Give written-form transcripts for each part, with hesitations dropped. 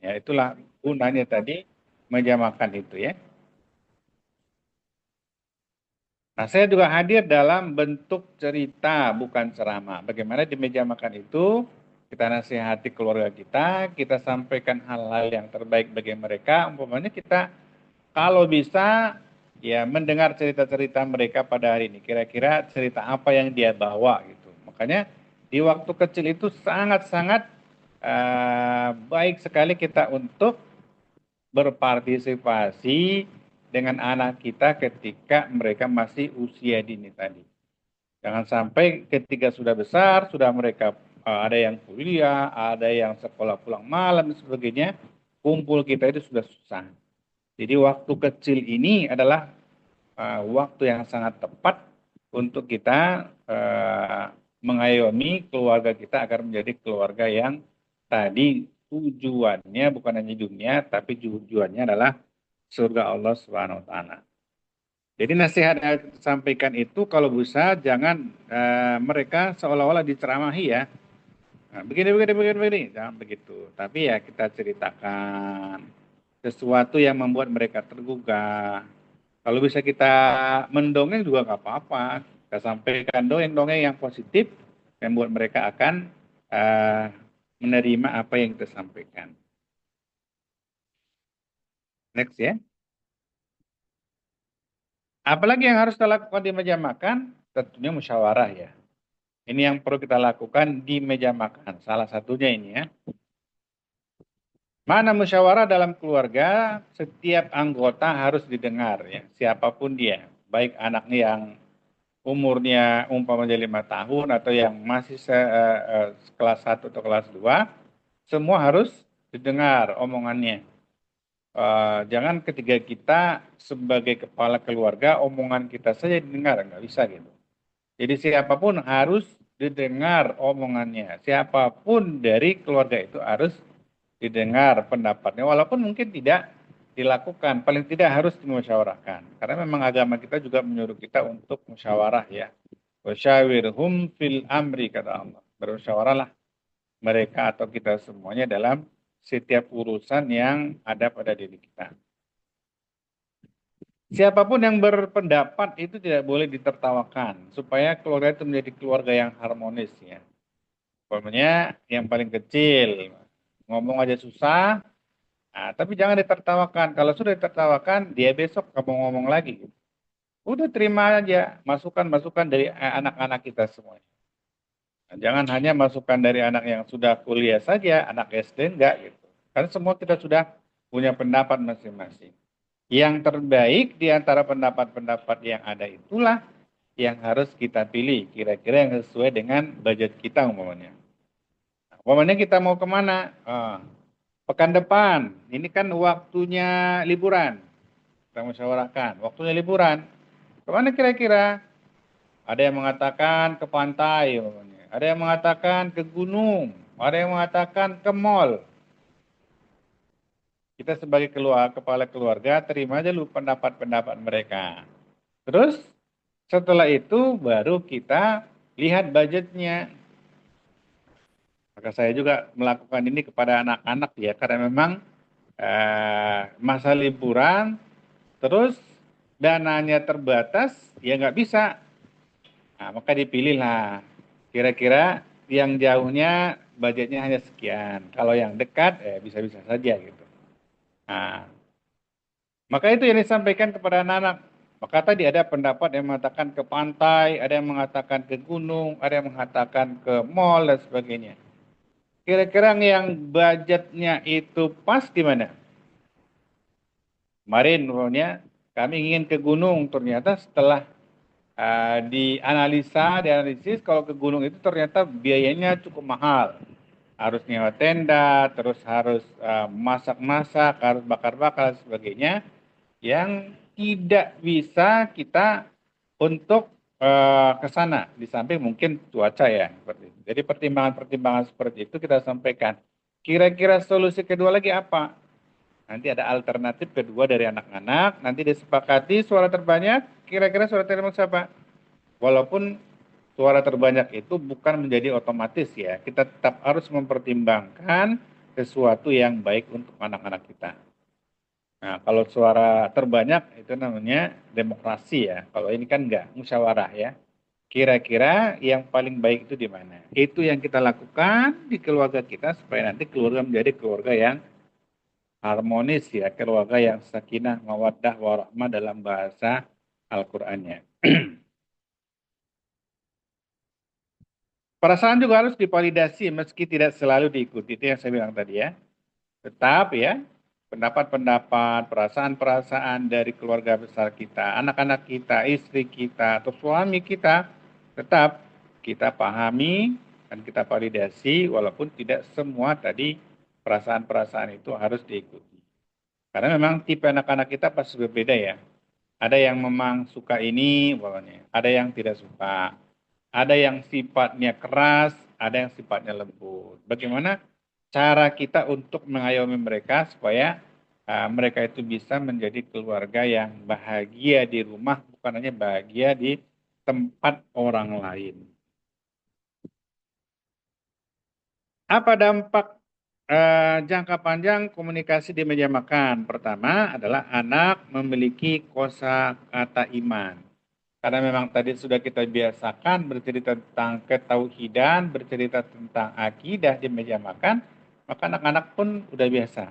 Ya, itulah gunanya tadi meja makan itu ya. Nah, saya juga hadir dalam bentuk cerita, bukan ceramah. Bagaimana di meja makan itu, kita nasihati keluarga kita sampaikan hal-hal yang terbaik bagi mereka. Umpamanya kita, kalau bisa, ya mendengar cerita-cerita mereka pada hari ini. Kira-kira cerita apa yang dia bawa gitu. Makanya di waktu kecil itu sangat-sangat baik sekali kita untuk berpartisipasi dengan anak kita ketika mereka masih usia dini tadi. Jangan sampai ketika sudah besar, sudah mereka ada yang kuliah, ada yang sekolah pulang malam dan sebagainya, kumpul kita itu sudah susah. Jadi waktu kecil ini adalah waktu yang sangat tepat untuk kita mengayomi keluarga kita agar menjadi keluarga yang tadi tujuannya bukan hanya dunia, tapi tujuannya adalah surga Allah Subhanahu wa taala. Jadi nasihat yang sampaikan itu kalau bisa jangan mereka seolah-olah diceramahi ya. Nah, begini, begini, begini, begini. Jangan begitu. Tapi ya kita ceritakan sesuatu yang membuat mereka tergugah. Kalau bisa kita mendongeng juga nggak apa-apa. Kita sampaikan dongeng-dongeng yang positif yang membuat mereka akan uh, menerima apa yang kita sampaikan. Next ya. Apalagi yang harus kita lakukan di meja makan? Tentunya musyawarah ya. Ini yang perlu kita lakukan di meja makan. Salah satunya ini ya. Mana musyawarah dalam keluarga, setiap anggota harus didengar ya, siapapun dia. Baik anaknya yang umurnya umpamanya 5 tahun atau yang masih kelas 1 atau kelas 2, semua harus didengar omongannya. Jangan ketika kita sebagai kepala keluarga, omongan kita saja didengar, nggak bisa gitu. Jadi siapapun harus didengar omongannya. Siapapun dari keluarga itu harus didengar pendapatnya. Walaupun mungkin tidak dilakukan, paling tidak harus dimusyawarahkan. Karena memang agama kita juga menyuruh kita untuk musyawarah ya. Wasyawirhum fil amri kata Allah. Bermusyawarahlah mereka atau kita semuanya dalam setiap urusan yang ada pada diri kita. Siapapun yang berpendapat itu tidak boleh ditertawakan supaya keluarga itu menjadi keluarga yang harmonis ya. Pokoknya yang paling kecil ngomong aja susah, nah, tapi jangan ditertawakan. Kalau sudah ditertawakan, dia besok kamu ngomong lagi. Udah terima aja masukan-masukan dari anak-anak kita semuanya. Nah, jangan hanya masukan dari anak yang sudah kuliah saja, anak SD enggak gitu. Karena semua kita sudah punya pendapat masing-masing. Yang terbaik di antara pendapat-pendapat yang ada itulah yang harus kita pilih. Kira-kira yang sesuai dengan budget kita umpamanya. Umpamanya kita mau kemana? Pekan depan. Ini kan waktunya liburan. Kita musyawarahkan. Waktunya liburan. Kemana kira-kira? Ada yang mengatakan ke pantai. Umpamanya. Ada yang mengatakan ke gunung. Ada yang mengatakan ke mall. Kita sebagai kepala keluarga terima aja lu pendapat-pendapat mereka. Terus setelah itu baru kita lihat budgetnya. Maka saya juga melakukan ini kepada anak-anak ya karena memang masa liburan terus dananya terbatas ya nggak bisa. Nah, maka dipilihlah kira-kira yang jauhnya budgetnya hanya sekian. Kalau yang dekat bisa-bisa saja gitu. Nah, maka itu yang disampaikan kepada anak-anak. Maka tadi ada pendapat yang mengatakan ke pantai, ada yang mengatakan ke gunung, ada yang mengatakan ke mall dan sebagainya. Kira-kira yang budgetnya itu pas di mana? Kemarin pokoknya kami ingin ke gunung, ternyata setelah dianalisis kalau ke gunung itu ternyata biayanya cukup mahal. Harus nyewa tenda, terus harus masak-masak, harus bakar-bakar dan sebagainya yang tidak bisa kita untuk ke sana. Di samping mungkin cuaca ya seperti itu. Jadi pertimbangan-pertimbangan seperti itu kita sampaikan. Kira-kira solusi kedua lagi apa? Nanti ada alternatif kedua dari anak-anak, nanti disepakati suara terbanyak, kira-kira suara terbanyak siapa? Walaupun suara terbanyak itu bukan menjadi otomatis ya, kita tetap harus mempertimbangkan sesuatu yang baik untuk anak-anak kita. Nah, kalau suara terbanyak itu namanya demokrasi ya. Kalau ini kan enggak, musyawarah ya. Kira-kira yang paling baik itu di mana? Itu yang kita lakukan di keluarga kita supaya nanti keluarga menjadi keluarga yang harmonis ya, keluarga yang sakinah, mawaddah, warahmah dalam bahasa Al-Qur'annya. Perasaan juga harus divalidasi meski tidak selalu diikuti. Itu yang saya bilang tadi ya. Tetap ya, pendapat-pendapat, perasaan-perasaan dari keluarga besar kita, anak-anak kita, istri kita, atau suami kita, tetap kita pahami dan kita validasi walaupun tidak semua tadi perasaan-perasaan itu harus diikuti. Karena memang tipe anak-anak kita pasti berbeda ya. Ada yang memang suka ini, pokoknya. Ada yang tidak suka. Ada yang sifatnya keras, ada yang sifatnya lembut. Bagaimana cara kita untuk mengayomi mereka supaya mereka itu bisa menjadi keluarga yang bahagia di rumah, bukan hanya bahagia di tempat orang lain. Apa dampak jangka panjang komunikasi di meja makan? Pertama adalah anak memiliki kosakata iman. Karena memang tadi sudah kita biasakan bercerita tentang ketauhidan, bercerita tentang akidah di meja makan, maka anak-anak pun udah biasa.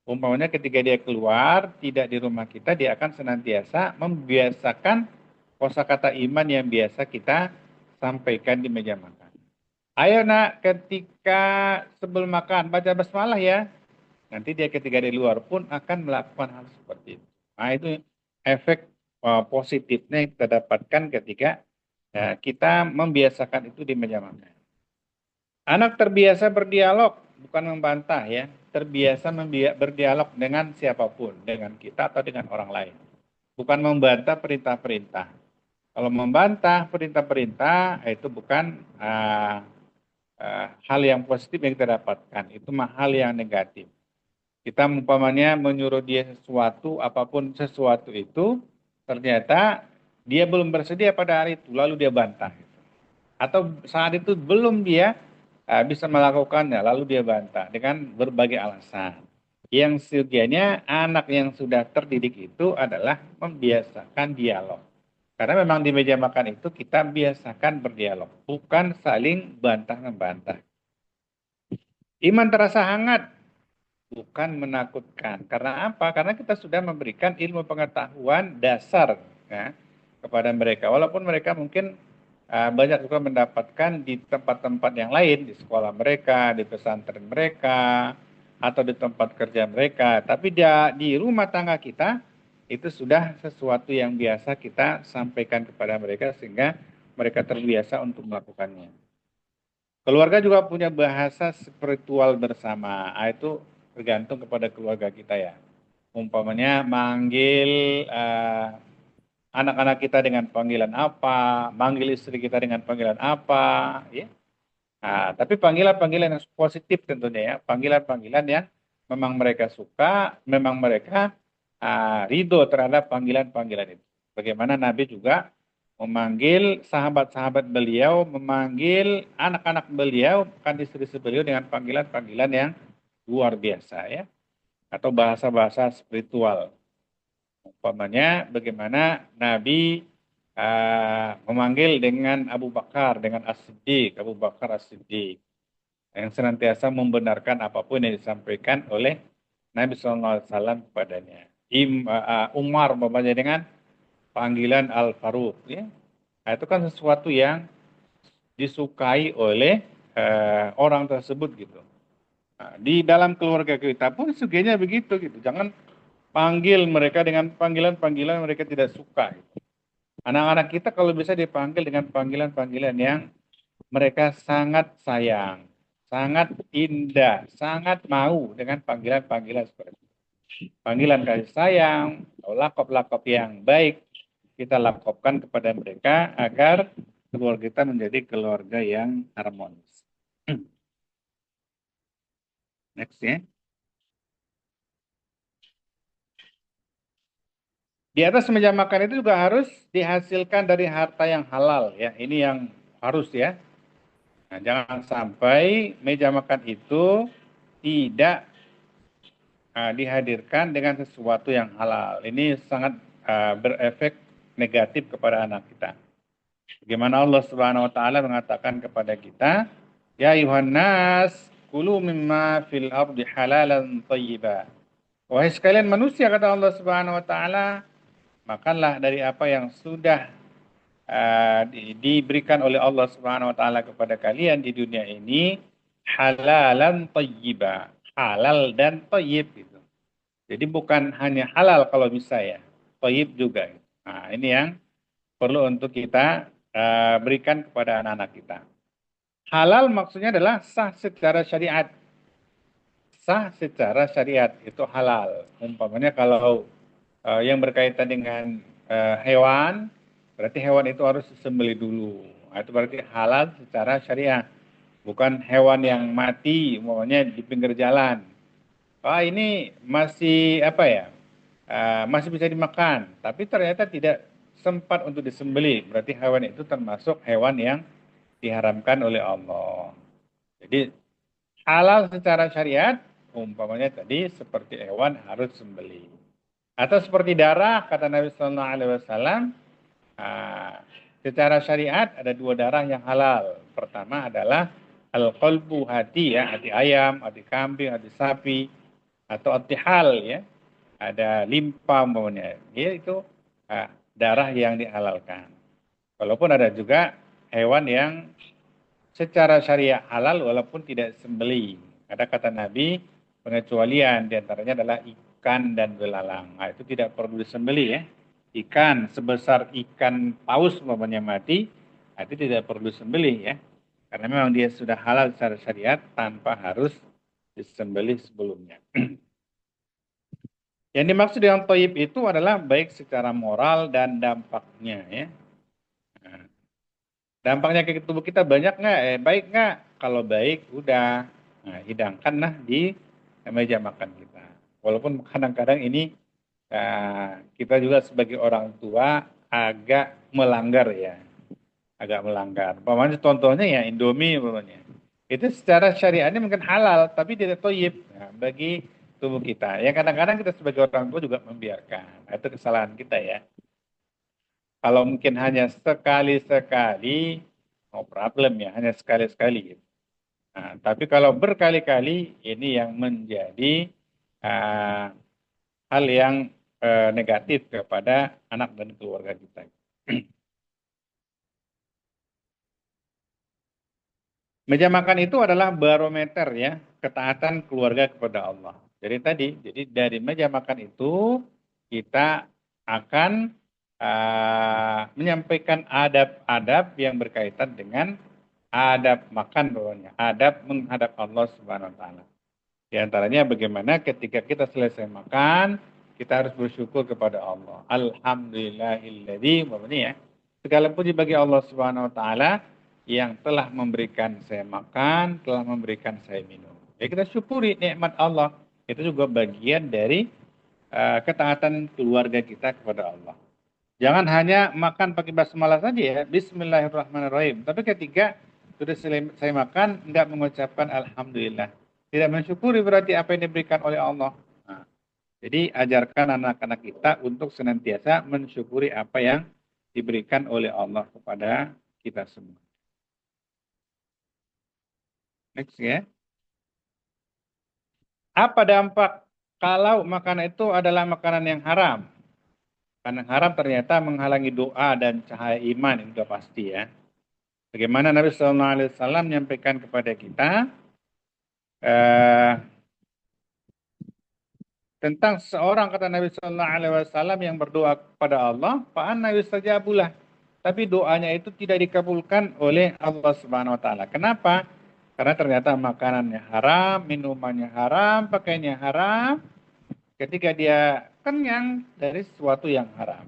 Umpamanya ketika dia keluar, tidak di rumah kita, dia akan senantiasa membiasakan kosakata iman yang biasa kita sampaikan di meja makan. Ayo nak, ketika sebelum makan, baca basmalah ya. Nanti dia ketika di luar pun akan melakukan hal seperti itu. Nah itu efek positifnya yang kita dapatkan ketika kita membiasakan itu di meja makan. Anak terbiasa berdialog, bukan membantah ya. Terbiasa berdialog dengan siapapun, dengan kita atau dengan orang lain. Bukan membantah perintah-perintah. Kalau membantah perintah-perintah itu bukan hal yang positif yang kita dapatkan. Itu hal yang negatif. Kita umpamanya menyuruh dia sesuatu, apapun sesuatu itu, ternyata dia belum bersedia pada hari itu, lalu dia bantah. Atau saat itu belum dia bisa melakukannya, lalu dia bantah dengan berbagai alasan. Yang sejatinya anak yang sudah terdidik itu adalah membiasakan dialog. Karena memang di meja makan itu kita biasakan berdialog, bukan saling bantah-membantah. Iman terasa hangat, bukan menakutkan. Karena apa? Karena kita sudah memberikan ilmu pengetahuan dasar ya, kepada mereka. Walaupun mereka mungkin banyak juga mendapatkan di tempat-tempat yang lain, di sekolah mereka, di pesantren mereka, atau di tempat kerja mereka. Tapi di rumah tangga kita, itu sudah sesuatu yang biasa kita sampaikan kepada mereka sehingga mereka terbiasa untuk melakukannya. Keluarga juga punya bahasa spiritual bersama. Itu tergantung kepada keluarga kita ya. Umpamanya manggil anak-anak kita dengan panggilan apa, manggil istri kita dengan panggilan apa, ya. Nah, tapi panggilan-panggilan yang positif tentunya ya, panggilan-panggilan yang memang mereka suka, memang mereka ridho terhadap panggilan-panggilan itu. Bagaimana Nabi juga memanggil sahabat-sahabat beliau, memanggil anak-anak beliau, bukan istri-istri beliau dengan panggilan-panggilan yang luar biasa ya, atau bahasa-bahasa spiritual. Umpamanya bagaimana Nabi memanggil dengan Abu Bakar, dengan As-Siddiq, Abu Bakar As-Siddiq, yang senantiasa membenarkan apapun yang disampaikan oleh Nabi SAW kepadanya. Umar umpamanya dengan panggilan Al-Faruq. Ya. Nah, itu kan sesuatu yang disukai oleh orang tersebut gitu. Nah, di dalam keluarga kita pun sugihnya begitu gitu. Jangan panggil mereka dengan panggilan-panggilan mereka tidak suka. Anak-anak kita kalau bisa dipanggil dengan panggilan-panggilan yang mereka sangat sayang, sangat indah, sangat mau dengan panggilan-panggilan seperti itu. Panggilan kasih sayang, atau lakop-lakop yang baik, kita lakopkan kepada mereka agar keluarga kita menjadi keluarga yang harmonis. Next ya. Di atas meja makan itu juga harus dihasilkan dari harta yang halal ya. Ini yang harus ya. Nah, jangan sampai meja makan itu tidak dihadirkan dengan sesuatu yang halal. Ini sangat berefek negatif kepada anak kita. Bagaimana Allah Subhanahu wa taala mengatakan kepada kita, "Ya ayuhan nas, kulu mimma fil ardi halalan thayyiba." Wahai sekalian manusia, kata Allah Subhanahu wa taala, makanlah dari apa yang sudah diberikan oleh Allah Subhanahu wa taala kepada kalian di dunia ini, halalan thayyiba, halal dan thayyib gitu. Jadi bukan hanya halal kalau bisa ya, thayyib juga. Nah, ini yang perlu untuk kita berikan kepada anak-anak kita. Halal maksudnya adalah sah secara syariat. Sah secara syariat itu halal. Umpamanya kalau yang berkaitan dengan hewan, berarti hewan itu harus disembelih dulu. Nah, itu berarti halal secara syariat. Bukan hewan yang mati, umpamanya di pinggir jalan. Ah, ini masih apa ya? Masih bisa dimakan, tapi ternyata tidak sempat untuk disembelih. Berarti hewan itu termasuk hewan yang diharamkan oleh Allah. Jadi halal secara syariat, umpamanya tadi seperti hewan harus sembelih. Atau seperti darah, kata Nabi Sallallahu Alaihi Wasallam, secara syariat ada dua darah yang halal. Pertama adalah al-qalbu, hati ya, hati ayam, hati kambing, hati sapi, atau hati hal ya, ada limpa umpamanya. Ya, itu darah yang dihalalkan. Walaupun ada juga hewan yang secara syariah halal walaupun tidak sembelih. Ada kata Nabi, pengecualian diantaranya adalah ikan dan belalang. Nah, itu tidak perlu disembelih ya. Ikan sebesar ikan paus umpamanya mati, itu tidak perlu disembelih ya. Karena memang dia sudah halal secara syariat tanpa harus disembelih sebelumnya. Yang dimaksud dengan toyib itu adalah baik secara moral dan dampaknya ya. Nah, dampaknya ke tubuh kita banyak nggak? Baik nggak? Kalau baik, udah. Nah, hidangkanlah di meja makan kita. Walaupun kadang-kadang ini kita juga sebagai orang tua agak melanggar ya. Agak melanggar. Umpamanya contohnya ya Indomie umpamanya. Itu secara syariatnya mungkin halal, tapi tidak toyib bagi tubuh kita. Ya kadang-kadang kita sebagai orang tua juga membiarkan. Nah, itu kesalahan kita ya. Kalau mungkin hanya sekali-sekali, no problem ya, hanya sekali-sekali. Nah, tapi kalau berkali-kali, ini yang menjadi uh, hal yang negatif kepada anak dan keluarga kita. Meja makan itu adalah barometer ya, ketaatan keluarga kepada Allah. Jadi dari meja makan itu kita akan menyampaikan adab-adab yang berkaitan dengan adab makan bawahnya, adab menghadap Allah Subhanahu wa taala. Di antaranya bagaimana ketika kita selesai makan, kita harus bersyukur kepada Allah. Alhamdulillahilladzi, ya. Segala puji bagi Allah Subhanahu wa taala yang telah memberikan saya makan, telah memberikan saya minum. Ya kita syukuri nikmat Allah. Itu juga bagian dari ketaatan keluarga kita kepada Allah. Jangan hanya makan pakai basmalah saja ya, Bismillahirrahmanirrahim. Tapi ketika sudah saya makan, enggak mengucapkan Alhamdulillah. Tidak mensyukuri berarti apa yang diberikan oleh Allah. Nah, jadi ajarkan anak-anak kita untuk senantiasa mensyukuri apa yang diberikan oleh Allah kepada kita semua. Next ya. Apa dampak kalau makanan itu adalah makanan yang haram? Karena haram ternyata menghalangi doa dan cahaya iman, itu sudah pasti ya. Bagaimana Nabi Sallallahu Alaihi Wasallam menyampaikan kepada kita eh, tentang seorang kata Nabi Sallallahu Alaihi Wasallam yang berdoa kepada Allah, fa'anna yustajabulah. Tapi doanya itu tidak dikabulkan oleh Allah Subhanahu Wa Taala. Kenapa? Karena ternyata makanannya haram, minumannya haram, pakaiannya haram. Ketika dia kenyang dari sesuatu yang haram.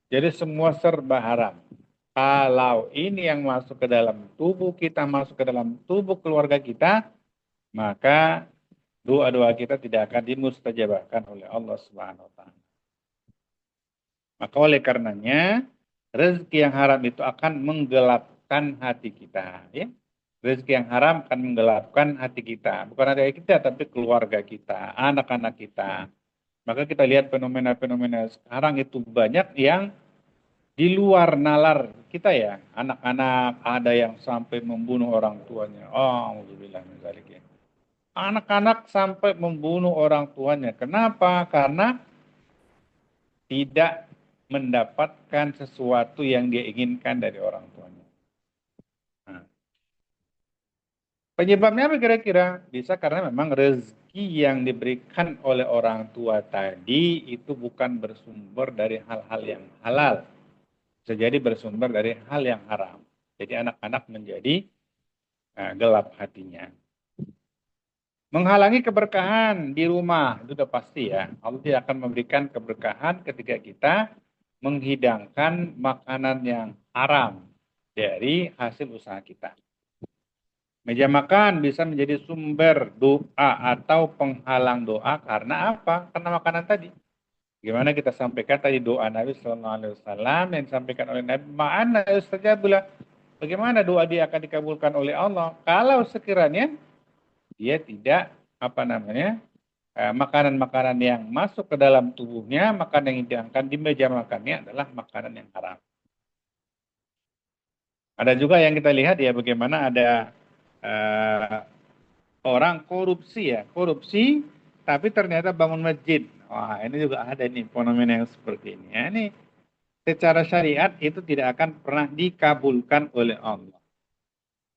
Jadi semua serba haram. Kalau ini yang masuk ke dalam tubuh kita, masuk ke dalam tubuh keluarga kita, maka doa-doa kita tidak akan dimustajabahkan oleh Allah Subhanahu wa taala. Maka oleh karenanya rezeki yang haram itu akan menggelapkan hati kita, ya. Rezeki yang haram akan menggelapkan hati kita. Bukan hati kita, tapi keluarga kita, anak-anak kita. Maka kita lihat fenomena-fenomena sekarang itu banyak yang di luar nalar kita ya. Anak-anak ada yang sampai membunuh orang tuanya. Oh, alhamdulillah. Anak-anak sampai membunuh orang tuanya. Kenapa? Karena tidak mendapatkan sesuatu yang dia inginkan dari orang tuanya. Nah, penyebabnya apa kira-kira? Bisa karena memang rezeki yang diberikan oleh orang tua tadi itu bukan bersumber dari hal-hal yang halal. Bisa jadi bersumber dari hal yang haram. Jadi anak-anak menjadi gelap hatinya. Menghalangi keberkahan di rumah, itu sudah pasti ya. Allah tidak akan memberikan keberkahan ketika kita menghidangkan makanan yang haram dari hasil usaha kita. Meja makan bisa menjadi sumber doa atau penghalang doa karena apa? Karena makanan tadi. Gimana kita sampaikan tadi doa Nabi Sallallahu Alaihi Wasallam yang disampaikan oleh Nabi, ma'ana ustajabula. Bagaimana doa dia akan dikabulkan oleh Allah kalau sekiranya dia tidak apa namanya makanan-makanan yang masuk ke dalam tubuhnya, makanan yang dihidangkan di meja makannya adalah makanan yang haram. Ada juga yang kita lihat ya bagaimana ada uh, orang korupsi ya, korupsi tapi ternyata bangun masjid. Wah, ini juga ada nih fenomena yang seperti ini. Ya, ini secara syariat itu tidak akan pernah dikabulkan oleh Allah.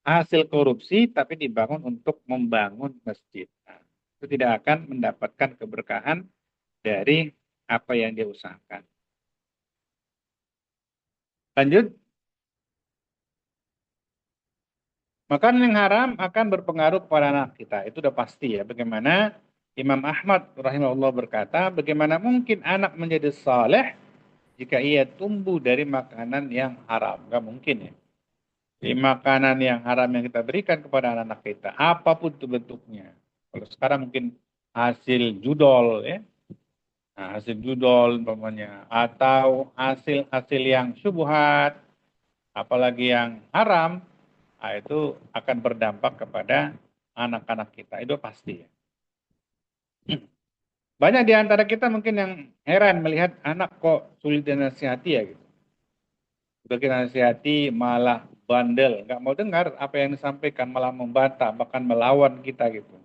Hasil korupsi tapi dibangun untuk membangun masjid. Nah, itu tidak akan mendapatkan keberkahan dari apa yang dia usahakan. Lanjut, makanan yang haram akan berpengaruh kepada anak kita. Itu udah pasti ya. Bagaimana Imam Ahmad rahimahullah berkata, bagaimana mungkin anak menjadi saleh jika ia tumbuh dari makanan yang haram? Gak mungkin ya. Di makanan yang haram yang kita berikan kepada anak-anak kita, apapun itu bentuknya. Kalau sekarang mungkin hasil judol ya, nah, hasil judol umpamanya, atau hasil-hasil yang syubhat, apalagi yang haram, nah, itu akan berdampak kepada anak-anak kita. Itu pasti ya. Banyak di antara kita mungkin yang heran melihat anak kok sulit dinasihati ya gitu. Udah kita nasihati malah bandel, nggak mau dengar apa yang disampaikan, malah membantah, bahkan melawan kita gitu.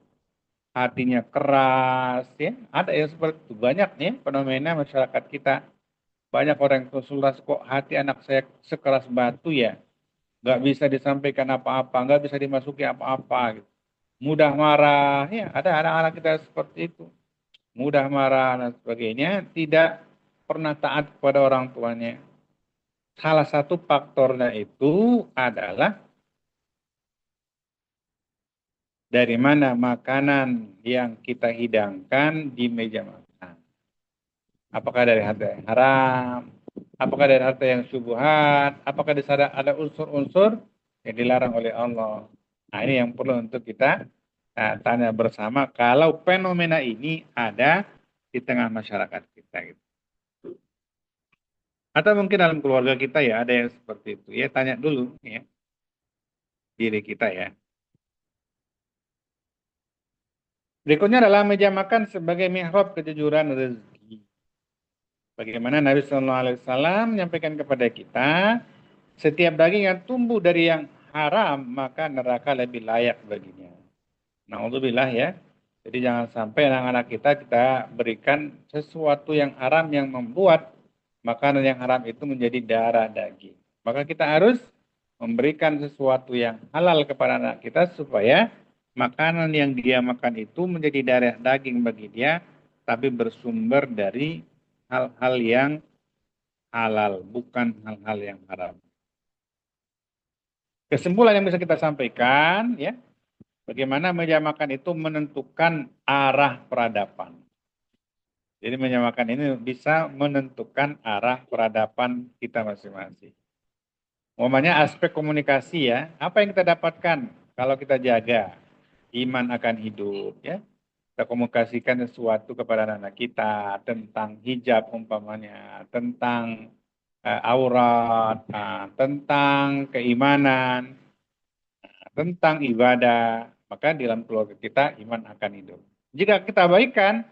Hatinya keras ya. Ada yang seperti itu banyak nih fenomena masyarakat kita. Banyak orang yang konsultasi kok hati anak saya sekeras batu ya. Nggak bisa disampaikan apa-apa, nggak bisa dimasuki apa-apa gitu. Mudah marah, ya ada anak-anak kita seperti itu. Mudah marah dan sebagainya, tidak pernah taat kepada orang tuanya. Salah satu faktornya itu adalah dari mana makanan yang kita hidangkan di meja makan. Apakah dari harta yang haram, apakah dari harta yang syubhat, apakah di sana ada unsur-unsur yang dilarang oleh Allah. Nah, ini yang perlu untuk kita tanya bersama kalau fenomena ini ada di tengah masyarakat kita gitu. Atau mungkin dalam keluarga kita ya ada yang seperti itu. Ya tanya dulu ya diri kita ya. Berikutnya adalah meja makan sebagai mihrab kejujuran rezeki. Bagaimana Nabi Shallallahu Alaihi Wasallam menyampaikan kepada kita, setiap daging yang tumbuh dari yang haram maka neraka lebih layak baginya. Naudzubillah ya. Jadi jangan sampai anak-anak kita berikan sesuatu yang haram yang membuat makanan yang haram itu menjadi darah daging. Maka kita harus memberikan sesuatu yang halal kepada anak kita supaya makanan yang dia makan itu menjadi darah daging bagi dia, tapi bersumber dari hal-hal yang halal, bukan hal-hal yang haram. Kesimpulan yang bisa kita sampaikan, ya, bagaimana meja makan itu menentukan arah peradaban. Jadi meja makan ini bisa menentukan arah peradaban kita masing-masing. Umpamanya aspek komunikasi ya, apa yang kita dapatkan kalau kita jaga iman akan hidup ya. Kita komunikasikan sesuatu kepada anak kita tentang hijab umpamanya, tentang aurat, tentang keimanan, tentang ibadah, maka dalam keluarga kita iman akan hidup. Jika kita abaikan,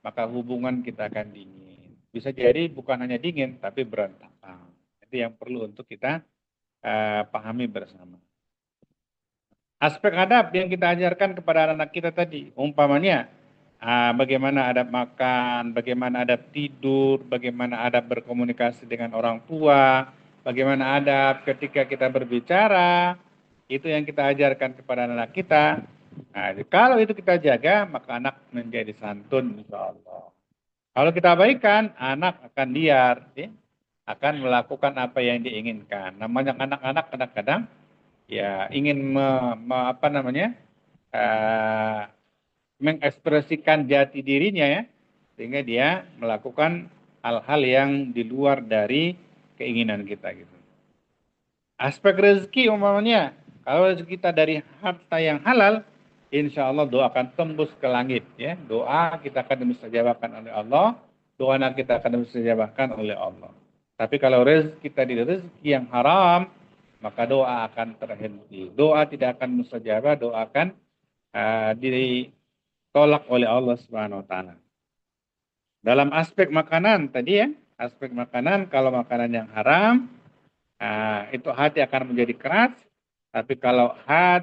maka hubungan kita akan dingin. Bisa jadi bukan hanya dingin, tapi berantakan. Itu yang perlu untuk kita pahami bersama. Aspek adab yang kita ajarkan kepada anak-anak kita tadi, umpamanya bagaimana adab makan, bagaimana adab tidur, bagaimana adab berkomunikasi dengan orang tua, bagaimana adab ketika kita berbicara, itu yang kita ajarkan kepada anak kita. Nah, kalau itu kita jaga, maka anak menjadi santun, insya Allah. Kalau kita abaikan, anak akan liar, ya, akan melakukan apa yang diinginkan. Namanya anak-anak kadang-kadang ya ingin apa namanya uh, mengekspresikan jati dirinya ya, sehingga dia melakukan hal-hal yang di luar dari keinginan kita gitu. Aspek rezeki umpamanya, kalau rezeki kita dari harta yang halal, insya Allah doa akan tembus ke langit ya. Doa kita akan dimustajabahkan oleh Allah, doa anak kita akan dimustajabahkan oleh Allah. Tapi kalau rezeki kita di rezeki yang haram, maka doa akan terhenti. Doa tidak akan mustajabah, doa akan ditolak oleh Allah Subhanahu wa taala. Dalam aspek makanan tadi ya, aspek makanan kalau makanan yang haram itu hati akan menjadi keras, tapi kalau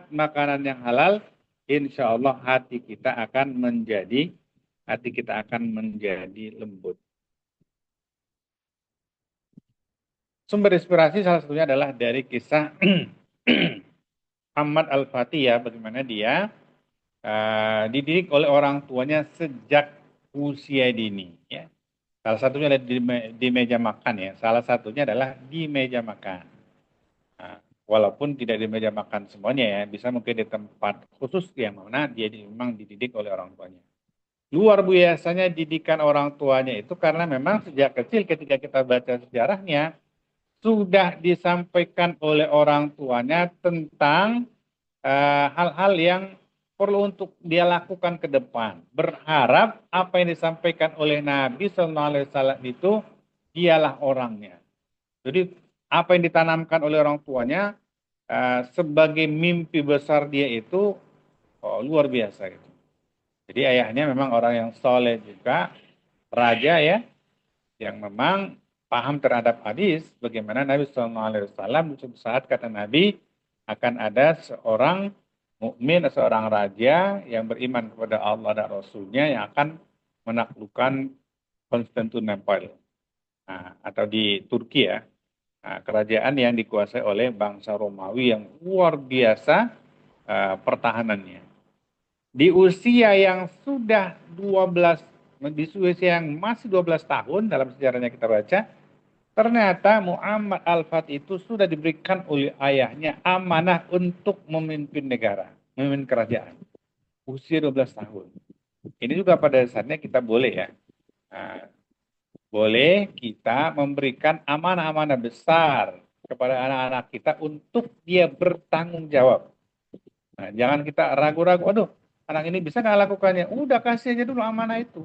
makanan yang halal, insya Allah hati kita akan menjadi lembut. Sumber inspirasi salah satunya adalah dari kisah Muhammad Al-Fatih ya, bagaimana dia dididik oleh orang tuanya sejak usia dini ya. Salah satunya adalah di meja makan ya. Salah satunya adalah di meja makan. Nah, walaupun tidak di meja makan semuanya ya, bisa mungkin di tempat khusus yang mana dia memang dididik oleh orang tuanya. Luar biasanya didikan orang tuanya itu karena memang sejak kecil ketika kita baca sejarahnya sudah disampaikan oleh orang tuanya tentang hal-hal yang perlu untuk dia lakukan ke depan. Berharap apa yang disampaikan oleh Nabi Sallallahu Alaihi Wasallam itu dialah orangnya. Jadi apa yang ditanamkan oleh orang tuanya sebagai mimpi besar dia itu luar biasa gitu. Jadi ayahnya memang orang yang soleh juga, raja ya, yang memang paham terhadap hadis, bagaimana Nabi Sallallahu Alaihi Wasallam suatu saat kata Nabi akan ada seorang mukmin, seorang raja yang beriman kepada Allah dan Rasulnya yang akan menaklukkan Konstantinopel atau di Turki ya, kerajaan yang dikuasai oleh bangsa Romawi yang luar biasa pertahanannya. Di usia yang sudah 12, di usia yang masih 12 tahun dalam sejarahnya kita baca, ternyata Muhammad Al-Fatih itu sudah diberikan oleh ayahnya amanah untuk memimpin negara, memimpin kerajaan. Usia 12 tahun. Ini juga pada dasarnya kita boleh ya. Nah, boleh kita memberikan amanah-amanah besar kepada anak-anak kita untuk dia bertanggung jawab. Nah, jangan kita ragu-ragu, aduh anak ini bisa nggak lakukannya? Udah kasih aja dulu amanah itu.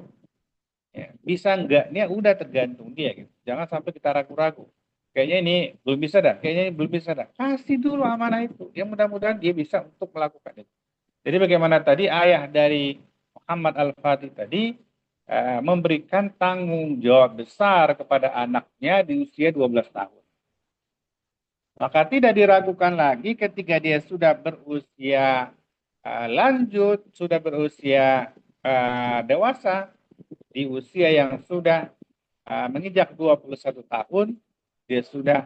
Ya, bisa enggaknya udah tergantung dia gitu. Jangan sampai kita ragu-ragu. Kayaknya ini belum bisa dah, kayaknya ini belum bisa dah. Kasih dulu amanah itu. Yang mudah-mudahan dia bisa untuk melakukan itu. Jadi bagaimana tadi ayah dari Muhammad Al-Fatih tadi memberikan tanggung jawab besar kepada anaknya di usia 12 tahun. Maka tidak diragukan lagi ketika dia sudah berusia lanjut, sudah berusia dewasa, di usia yang sudah menginjak 21 tahun, dia sudah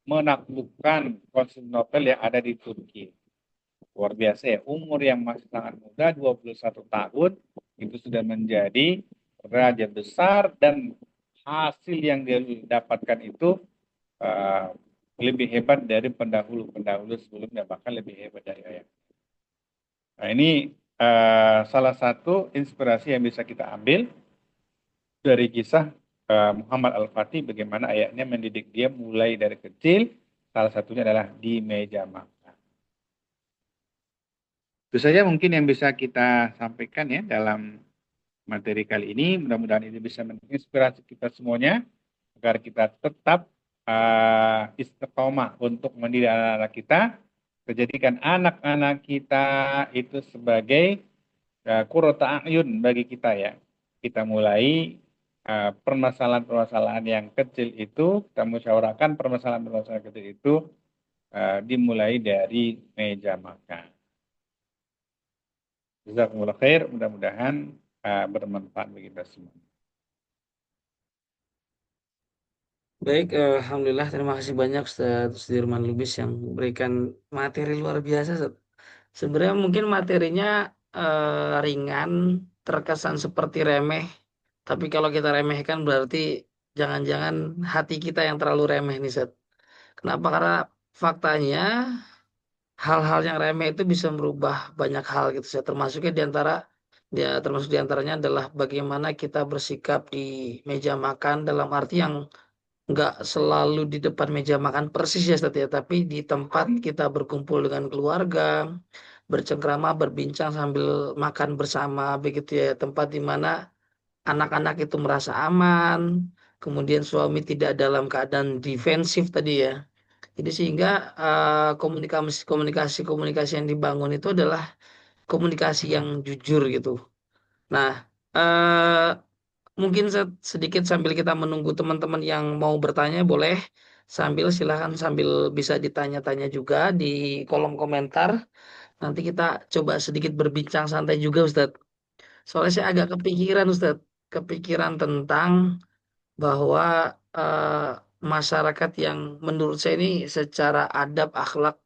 menaklukkan Konstantinopel yang ada di Turki. Luar biasa ya, umur yang masih sangat muda, 21 tahun, itu sudah menjadi raja besar dan hasil yang dia dapatkan itu uh, lebih hebat dari pendahulu-pendahulu sebelumnya, bahkan lebih hebat dari ayah. Nah ini salah satu inspirasi yang bisa kita ambil dari kisah Muhammad Al-Fatih, bagaimana ayahnya mendidik dia mulai dari kecil, salah satunya adalah di meja makan. Itu saja mungkin yang bisa kita sampaikan ya dalam materi kali ini. Mudah-mudahan ini bisa menginspirasi kita semuanya agar kita tetap istiqomah untuk mendidik anak-anak kita Kita jadikan anak-anak kita itu sebagai qurrata a'yun bagi kita ya. Kita mulai permasalahan-permasalahan yang kecil itu, kita musyawarahkan permasalahan-permasalahan kecil itu dimulai dari meja makan. Jazakumullah khair, mudah-mudahan bermanfaat bagi kita semua. Baik, Alhamdulillah terima kasih banyak Ustaz Sudirman Lubis yang memberikan materi luar biasa, Ustaz. Sebenarnya mungkin materinya ringan, terkesan seperti remeh, tapi kalau kita remehkan berarti jangan-jangan hati kita yang terlalu remeh nih, Ustaz. Kenapa? Karena faktanya hal-hal yang remeh itu bisa merubah banyak hal gitu, Ustaz. Termasuknya diantara dia termasuk diantaranya adalah bagaimana kita bersikap di meja makan dalam arti yang nggak selalu di depan meja makan persis ya Ustaz ya, tapi di tempat kita berkumpul dengan keluarga, bercengkrama, berbincang sambil makan bersama begitu ya, tempat di mana anak-anak itu merasa aman, kemudian suami tidak dalam keadaan defensif tadi ya. Jadi sehingga komunikasi yang dibangun itu adalah komunikasi yang jujur gitu. Nah, eh, mungkin sedikit sambil kita menunggu teman-teman yang mau bertanya, boleh silahkan sambil bisa ditanya-tanya juga di kolom komentar. Nanti kita coba sedikit berbincang santai juga, Ustadz. Soalnya saya agak kepikiran, Ustadz. Kepikiran tentang bahwa masyarakat yang menurut saya ini secara adab, akhlak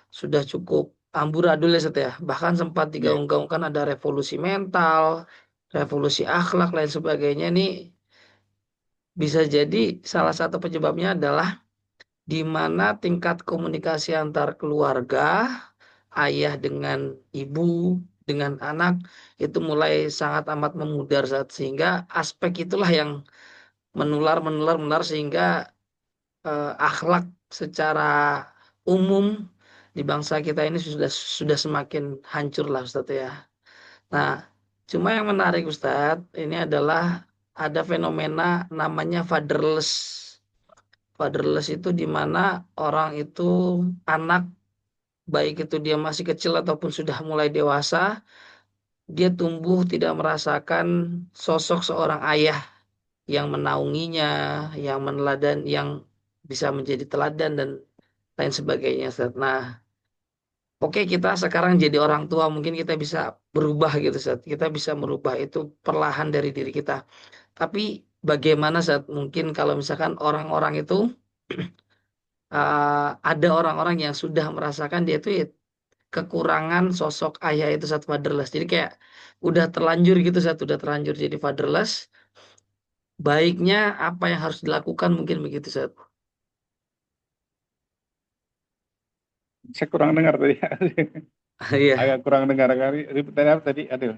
sudah cukup amburadul ya, Ustadz ya. Bahkan sempat Ya, digaung-gaungkan ada revolusi mental, revolusi akhlak, lain sebagainya. Nih bisa jadi salah satu penyebabnya adalah di mana tingkat komunikasi antar keluarga, ayah dengan ibu, dengan anak, itu mulai sangat amat memudar sehingga aspek itulah yang menular, menular, menular sehingga akhlak secara umum di bangsa kita ini sudah semakin hancur lah Ustadz ya. Nah, cuma yang menarik Ustadz, ini adalah ada fenomena namanya fatherless. Fatherless itu di mana orang itu anak baik itu dia masih kecil ataupun sudah mulai dewasa, dia tumbuh tidak merasakan sosok seorang ayah yang menaunginya, yang meneladan, yang bisa menjadi teladan dan lain sebagainya. Ustaz. Nah, oke kita sekarang jadi orang tua, mungkin kita bisa berubah gitu, Ustaz. Kita bisa merubah itu perlahan dari diri kita. Tapi bagaimana saat mungkin kalau misalkan orang-orang itu ada orang-orang yang sudah merasakan dia itu ya kekurangan sosok ayah itu saat fatherless. Jadi kayak udah terlanjur gitu saat udah terlanjur jadi fatherless. Baiknya apa yang harus dilakukan mungkin begitu saat. saya kurang dengar tadi. Agak Iya, kurang dengar kali. Tadi apa tadi? Aduh.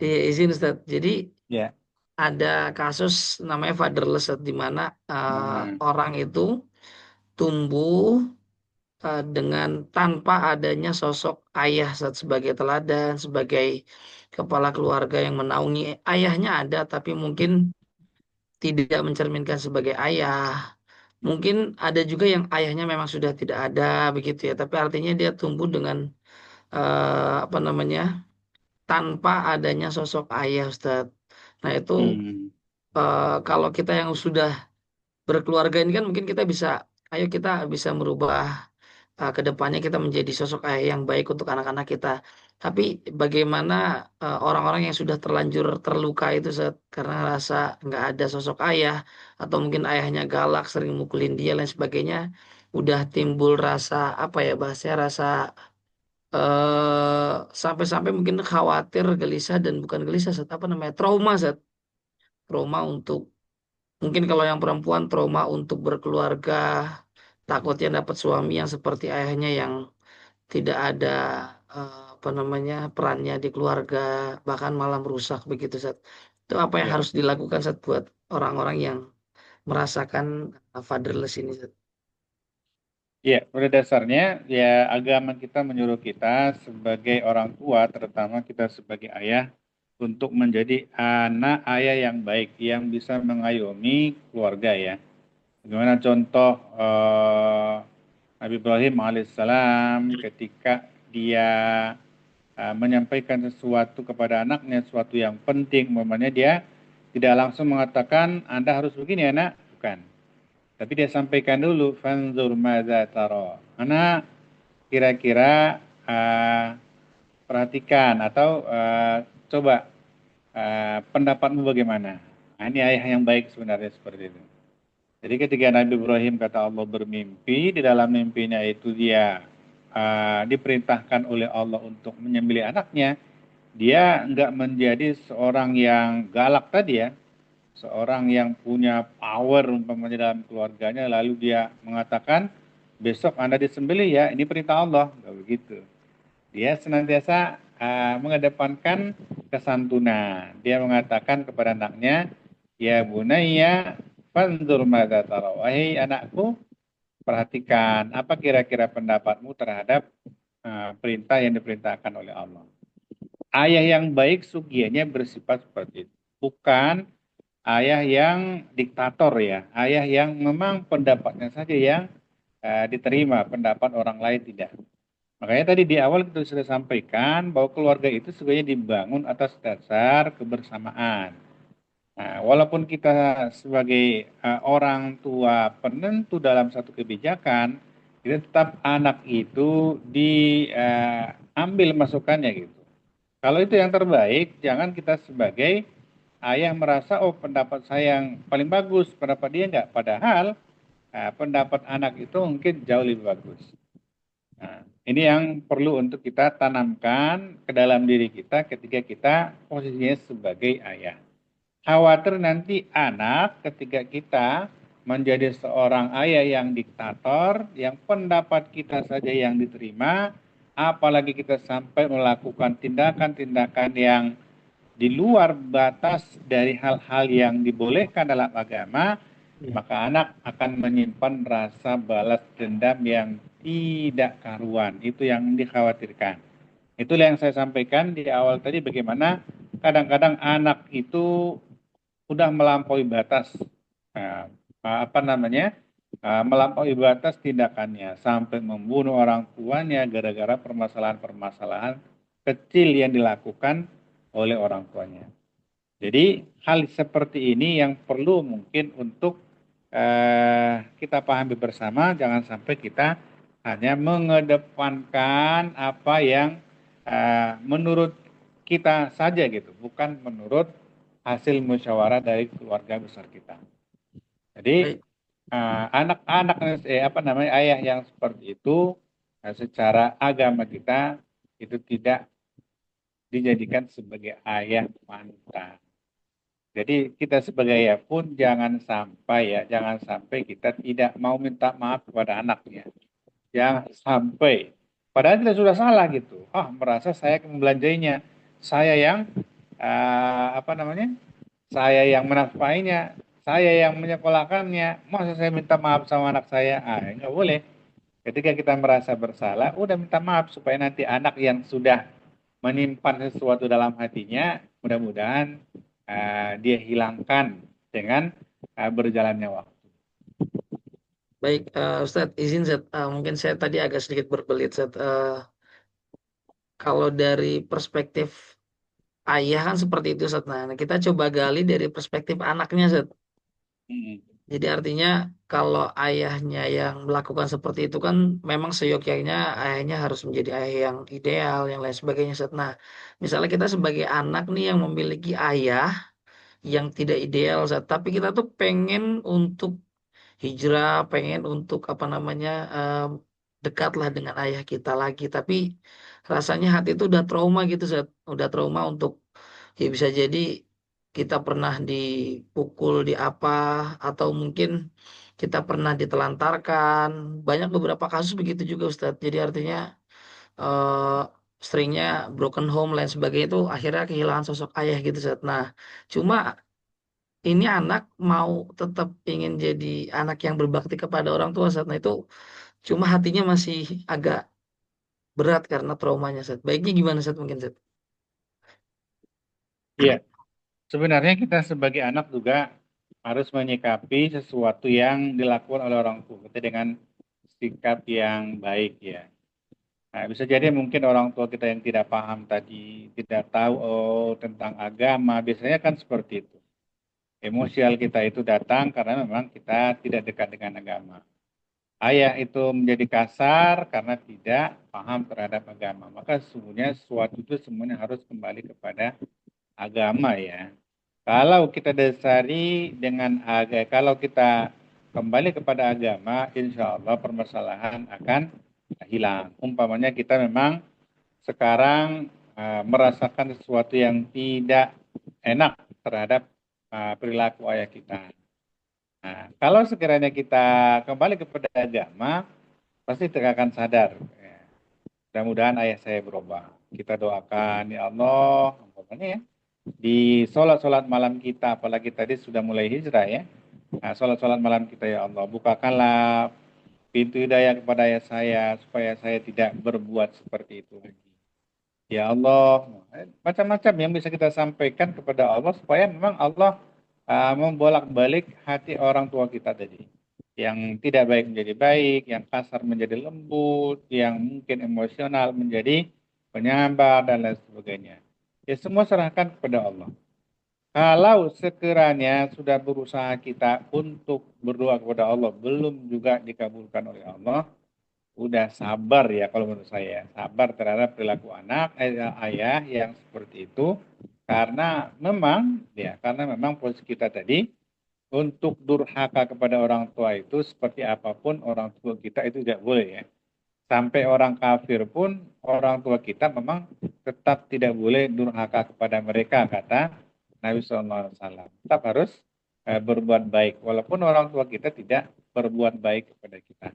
iya izin Ustaz. Jadi Ya. ada kasus namanya fatherless Ustaz, di mana Hmm. orang itu tumbuh dengan tanpa adanya sosok ayah Ustaz, sebagai teladan, sebagai kepala keluarga yang menaungi. Ayahnya ada, tapi mungkin tidak mencerminkan sebagai ayah. Mungkin ada juga yang ayahnya memang sudah tidak ada begitu ya, tapi artinya dia tumbuh dengan apa namanya tanpa adanya sosok ayah, Ustadz. Nah itu Hmm. kalau kita yang sudah berkeluarga ini kan mungkin kita bisa, ayo kita bisa merubah ke depannya kita menjadi sosok ayah yang baik untuk anak-anak kita. Tapi bagaimana orang-orang yang sudah terlanjur terluka itu karena rasa nggak ada sosok ayah atau mungkin ayahnya galak, sering mukulin dia lain sebagainya, udah timbul rasa apa ya bahasanya rasa sampai-sampai mungkin khawatir, gelisah dan bukan gelisah, apa namanya trauma, trauma untuk mungkin kalau yang perempuan trauma untuk berkeluarga, takutnya dapat suami yang seperti ayahnya yang tidak ada apa namanya perannya di keluarga, bahkan malah merusak begitu Sat. Itu apa yang Ya. harus dilakukan Sat buat orang-orang yang merasakan fatherless ini Sat? Ya, pada dasarnya ya agama kita menyuruh kita sebagai orang tua, terutama kita sebagai ayah, untuk menjadi anak ayah yang baik, yang bisa mengayomi keluarga ya. Bagaimana contoh Nabi Ibrahim alaihissalam ketika dia menyampaikan sesuatu kepada anaknya, sesuatu yang penting, umpamanya dia tidak langsung mengatakan Anda harus begini anak, bukan. Tapi dia sampaikan dulu, fanzur madza tara. Anak kira-kira perhatikan atau coba pendapatmu bagaimana. Nah, ini ayah yang baik sebenarnya seperti itu. Jadi ketika Nabi Ibrahim kata Allah bermimpi, di dalam mimpinya itu dia diperintahkan oleh Allah untuk menyembelih anaknya, dia nggak menjadi seorang yang galak tadi ya, seorang yang punya power umpamanya dalam keluarganya, lalu dia mengatakan besok Anda disembelih ya, ini perintah Allah, nggak begitu. Dia senantiasa mengedepankan kesantunan. Dia mengatakan kepada anaknya, ya bunayya fanzur madza tara. Wahai anakku, perhatikan apa kira-kira pendapatmu terhadap perintah yang diperintahkan oleh Allah. Ayah yang baik sugianya bersifat seperti itu. Bukan ayah yang diktator ya. Ayah yang memang pendapatnya saja yang diterima, pendapat orang lain tidak. Makanya tadi di awal kita sudah sampaikan bahwa keluarga itu sebenarnya dibangun atas dasar kebersamaan. Nah, walaupun kita sebagai orang tua penentu dalam satu kebijakan, kita tetap anak itu diambil masukannya gitu. Kalau itu yang terbaik, jangan kita sebagai ayah merasa oh pendapat saya yang paling bagus, pendapat dia enggak. Padahal pendapat anak itu mungkin jauh lebih bagus. Nah, ini yang perlu untuk kita tanamkan ke dalam diri kita ketika kita posisinya sebagai ayah. Khawatir nanti anak ketika kita menjadi seorang ayah yang diktator, yang pendapat kita saja yang diterima, apalagi kita sampai melakukan tindakan-tindakan yang di luar batas dari hal-hal yang dibolehkan dalam agama, maka anak akan menyimpan rasa balas dendam yang tidak karuan. Itu yang dikhawatirkan. Itulah yang saya sampaikan di awal tadi bagaimana kadang-kadang anak itu sudah melampaui batas uh, apa namanya melampaui batas tindakannya sampai membunuh orang tuanya gara-gara permasalahan-permasalahan kecil yang dilakukan oleh orang tuanya. Jadi hal seperti ini yang perlu mungkin untuk kita pahami bersama, jangan sampai kita hanya mengedepankan apa yang menurut kita saja gitu, bukan menurut hasil musyawarah dari keluarga besar kita. Jadi Baik, anak-anak apa namanya ayah yang seperti itu secara agama kita itu tidak dijadikan sebagai ayah mantan. Jadi kita sebagai ayah pun jangan sampai kita tidak mau minta maaf kepada anaknya. Jangan sampai. Padahal kita sudah salah gitu. Merasa saya membelanjainya. Saya yang apa namanya? Saya yang menafkainya, saya yang menyekolahkannya. Masa saya minta maaf sama anak saya? Enggak boleh. Ketika kita merasa bersalah, udah minta maaf supaya nanti anak yang sudah menyimpan sesuatu dalam hatinya, mudah-mudahan dia hilangkan dengan berjalannya waktu. baik, Ustadz, izin Ustadz, mungkin saya tadi agak sedikit berbelit Ustadz. Kalau dari perspektif ayah kan seperti itu Ustadz. Nah, kita coba gali dari perspektif anaknya Ustadz. Hmm. Jadi artinya kalau ayahnya yang melakukan seperti itu kan memang seyogyanya ayahnya harus menjadi ayah yang ideal, yang lain sebagainya Ustadz. Nah, misalnya kita sebagai anak nih yang memiliki ayah yang tidak ideal Ustadz, tapi kita tuh pengen untuk hijrah, pengen untuk apa namanya dekatlah dengan ayah kita lagi. Tapi rasanya hati itu udah trauma gitu, Zat. Udah trauma untuk ya bisa jadi kita pernah dipukul di apa atau mungkin kita pernah ditelantarkan. Banyak beberapa kasus begitu juga, Ustadz. Jadi artinya eh, seringnya broken home lain sebagainya itu akhirnya kehilangan sosok ayah gitu, Zat. Nah, cuma ini anak mau tetap ingin jadi anak yang berbakti kepada orang tua saat itu cuma hatinya masih agak berat karena traumanya saat baiknya gimana saat mungkin saat Iya, sebenarnya kita sebagai anak juga harus menyikapi sesuatu yang dilakukan oleh orang tua kita dengan sikap yang baik ya. Nah, bisa jadi mungkin orang tua kita yang tidak paham tadi, tidak tahu tentang agama, biasanya kan seperti itu. Emosial kita itu datang karena memang kita tidak dekat dengan agama. Ayah itu menjadi kasar karena tidak paham terhadap agama. Maka sesungguhnya sesuatu itu semuanya harus kembali kepada agama ya. Kalau kita dasari dengan agama, kalau kita kembali kepada agama, insya Allah permasalahan akan hilang. Umpamanya kita memang sekarang merasakan sesuatu yang tidak enak terhadap perilaku ayah kita. Nah, kalau sekiranya kita kembali kepada agama, pasti kita akan sadar. Ya, mudah-mudahan ayah saya berubah. Kita doakan, ya Allah, umpamanya ya, di sholat-sholat malam kita, apalagi tadi sudah mulai hijrah ya. Nah, sholat-sholat malam kita, ya Allah, bukakanlah pintu hidayah kepada ayah saya, supaya saya tidak berbuat seperti itu lagi. Ya Allah, macam-macam yang bisa kita sampaikan kepada Allah supaya memang Allah membolak-balik hati orang tua kita tadi. Yang tidak baik menjadi baik, yang kasar menjadi lembut, yang mungkin emosional menjadi penyabar dan lain sebagainya. Ya semua serahkan kepada Allah. Kalau sekiranya sudah berusaha kita untuk berdoa kepada Allah belum juga dikabulkan oleh Allah, udah sabar ya kalau menurut saya, sabar terhadap perilaku anak ayah yang seperti itu, karena memang posisi kita tadi untuk durhaka kepada orang tua itu seperti apapun orang tua kita itu tidak boleh ya. Sampai orang kafir pun orang tua kita memang tetap tidak boleh durhaka kepada mereka, kata Nabi SAW. Tetap harus berbuat baik walaupun orang tua kita tidak berbuat baik kepada kita.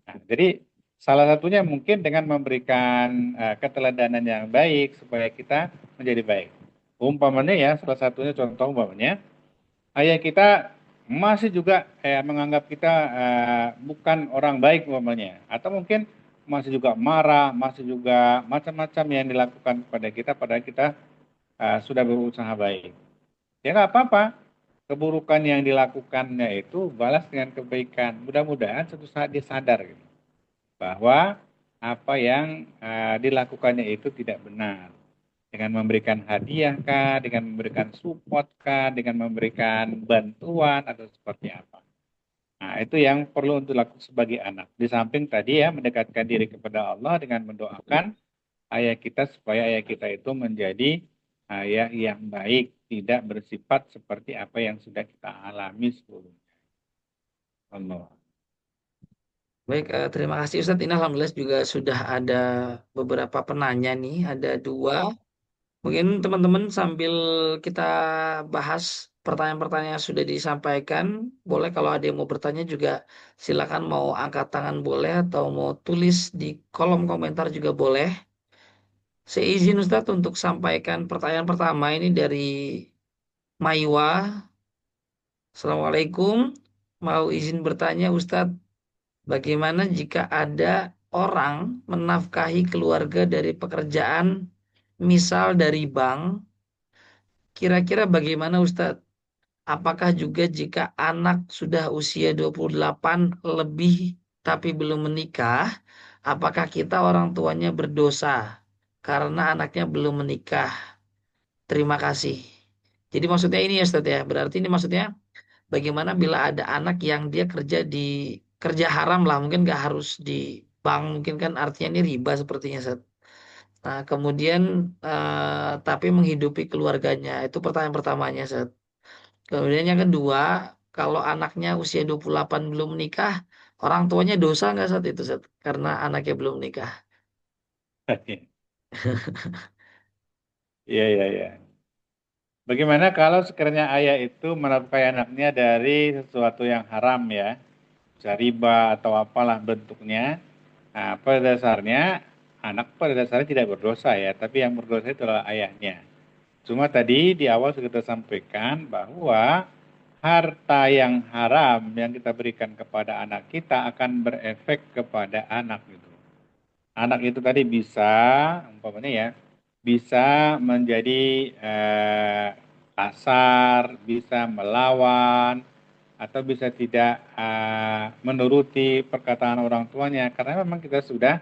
Nah, jadi salah satunya mungkin dengan memberikan keteladanan yang baik supaya kita menjadi baik. Umpamanya ya, salah satunya contoh umpamanya, ayah kita masih juga menganggap kita bukan orang baik umpamanya, atau mungkin masih juga marah, masih juga macam-macam yang dilakukan kepada kita, padahal kita sudah berusaha baik. Ya nggak apa-apa, keburukan yang dilakukannya itu balas dengan kebaikan. Mudah-mudahan suatu saat dia sadar gitu bahwa apa yang dilakukannya itu tidak benar. Dengan memberikan hadiah kah, dengan memberikan support kah, dengan memberikan bantuan atau seperti apa. Nah, itu yang perlu untuk dilakukan sebagai anak. Di samping tadi ya mendekatkan diri kepada Allah dengan mendoakan ayah kita supaya ayah kita itu menjadi ayah yang baik, tidak bersifat seperti apa yang sudah kita alami sebelumnya. Allah. Baik, terima kasih Ustadz. Ini alhamdulillah juga sudah ada beberapa penanya nih, ada dua. Mungkin teman-teman sambil kita bahas pertanyaan-pertanyaan yang sudah disampaikan, boleh kalau ada yang mau bertanya juga silakan mau angkat tangan boleh atau mau tulis di kolom komentar juga boleh. Saya izin Ustadz untuk sampaikan pertanyaan pertama ini dari Maiwa. Assalamualaikum. Mau izin bertanya Ustadz, bagaimana jika ada orang menafkahi keluarga dari pekerjaan, misal dari bank, kira-kira bagaimana Ustadz? Apakah juga jika anak sudah usia 28 lebih tapi belum menikah, apakah kita orang tuanya berdosa karena anaknya belum menikah? Terima kasih. Jadi maksudnya ini ya Ustadz ya, berarti ini maksudnya bagaimana bila ada anak yang dia kerja haram lah, mungkin nggak harus di bank, mungkin kan artinya ini riba sepertinya Ustadz. Nah, kemudian tapi menghidupi keluarganya, itu pertanyaan pertamanya Ustadz. Kemudian yang kedua, kalau anaknya usia 28 belum menikah, orang tuanya dosa nggak saat itu, Sat? Karena anaknya belum menikah. Iya, iya, iya. Bagaimana kalau sekiranya ayah itu menafkahi anaknya dari sesuatu yang haram ya, bisa riba atau apalah bentuknya. Nah, pada dasarnya anak pada dasarnya tidak berdosa ya, tapi yang berdosa itu adalah ayahnya. Cuma tadi di awal sudah kita sampaikan bahwa harta yang haram yang kita berikan kepada anak kita akan berefek kepada anak itu. Anak itu tadi bisa, umpamanya ya, bisa menjadi kasar, bisa melawan, atau bisa tidak menuruti perkataan orang tuanya karena memang kita sudah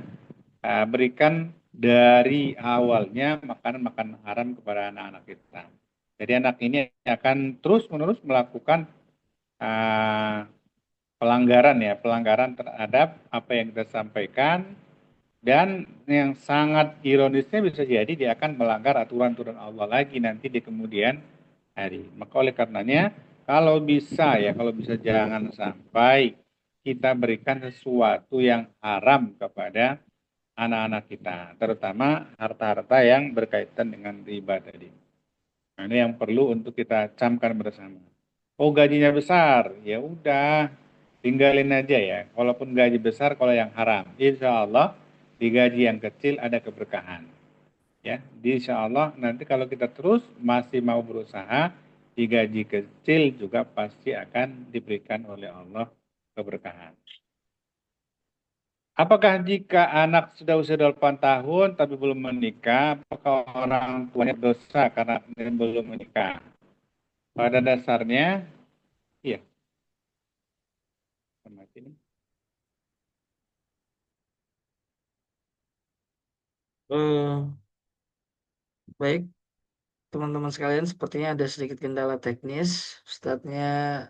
berikan dari awalnya makanan-makanan haram kepada anak-anak kita. Jadi anak ini akan terus-menerus melakukan uh, pelanggaran terhadap apa yang kita sampaikan dan yang sangat ironisnya bisa jadi dia akan melanggar aturan-aturan Allah lagi nanti di kemudian hari. Maka oleh karenanya kalau bisa jangan sampai kita berikan sesuatu yang haram kepada anak-anak kita, terutama harta-harta yang berkaitan dengan riba tadi. Nah, ini yang perlu untuk kita camkan bersama. Oh, gajinya besar, ya udah tinggalin aja ya. Walaupun gaji besar, kalau yang haram, insya Allah di gaji yang kecil ada keberkahan. Ya, insya Allah nanti kalau kita terus masih mau berusaha, di gaji kecil juga pasti akan diberikan oleh Allah keberkahan. Apakah jika anak sudah usia 8 tahun tapi belum menikah, apakah orang tuanya dosa karena belum menikah? Pada dasarnya, iya. Eh, baik, teman-teman sekalian, sepertinya ada sedikit kendala teknis. Ustadznya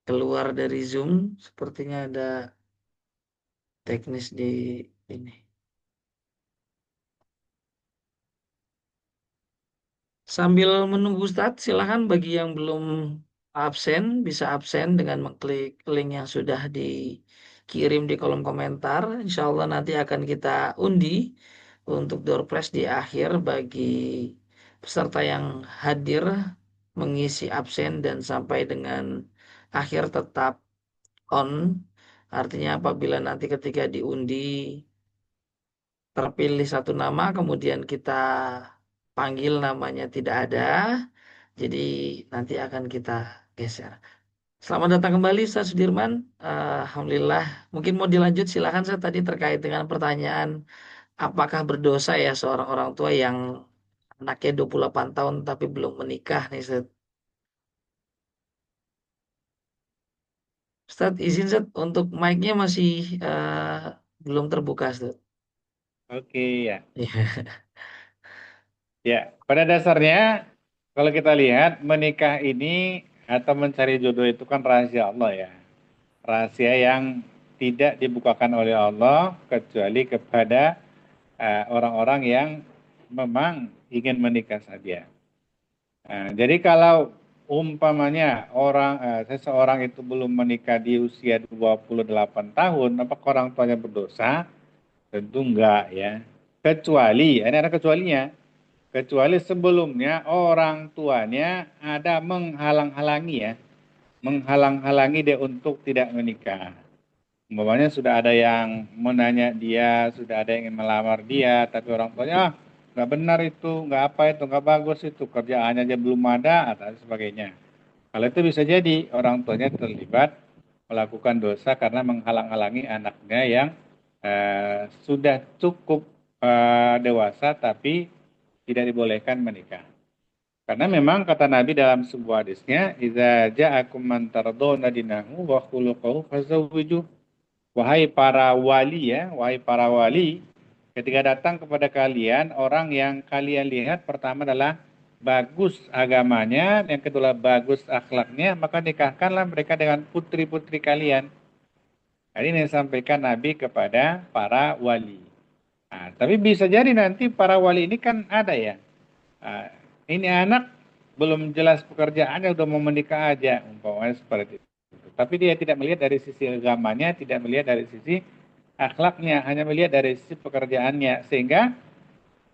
keluar dari Zoom, sepertinya ada teknis di ini. Sambil menunggu Ustadz, silahkan bagi yang belum absen, bisa absen dengan mengklik link yang sudah dikirim di kolom komentar. Insya Allah nanti akan kita undi untuk door prize di akhir bagi peserta yang hadir mengisi absen dan sampai dengan akhir tetap on. Artinya apabila nanti ketika diundi terpilih satu nama, kemudian kita panggil namanya tidak ada, jadi nanti akan kita geser. Selamat datang kembali Ustaz Sudirman. Alhamdulillah. Mungkin mau dilanjut silakan saya tadi terkait dengan pertanyaan apakah berdosa ya seorang orang tua yang anaknya 28 tahun tapi belum menikah nih Ustaz. Ustaz izin Ustaz untuk mic-nya masih belum terbuka Ustaz. Oke, ya. Iya. Ya, pada dasarnya kalau kita lihat menikah ini atau mencari jodoh itu kan rahasia Allah ya. Rahasia yang tidak dibukakan oleh Allah kecuali kepada orang-orang yang memang ingin menikah saja. Jadi kalau umpamanya seseorang itu belum menikah di usia 28 tahun, apakah orang tuanya berdosa? Tentu enggak ya. Kecuali, ini ada kecualinya. Kecuali sebelumnya orang tuanya ada menghalang-halangi ya, menghalang-halangi dia untuk tidak menikah. Umpamanya sudah ada yang menanya dia, sudah ada yang ingin melamar dia, tapi orang tuanya nggak benar itu, nggak apa itu, nggak bagus itu, kerjaannya aja belum ada, atau sebagainya. Kalau itu bisa jadi orang tuanya terlibat melakukan dosa karena menghalang-halangi anaknya yang sudah cukup dewasa tapi tidak dibolehkan menikah. Karena memang kata Nabi dalam sebuah hadisnya, "Idza ja'akum man tardawna dinahu wa khuluquhu fazawwijuh." Wahai para wali ya, wahai para wali, ketika datang kepada kalian orang yang kalian lihat pertama adalah bagus agamanya, yang kedua bagus akhlaknya, maka nikahkanlah mereka dengan putri-putri kalian. Ini yang disampaikan Nabi kepada para wali. Nah, tapi bisa jadi nanti para wali ini kan ada ya. Nah, ini anak belum jelas pekerjaannya udah mau menikah aja, umpamanya seperti itu. Tapi dia tidak melihat dari sisi agamanya, tidak melihat dari sisi akhlaknya, hanya melihat dari sisi pekerjaannya. Sehingga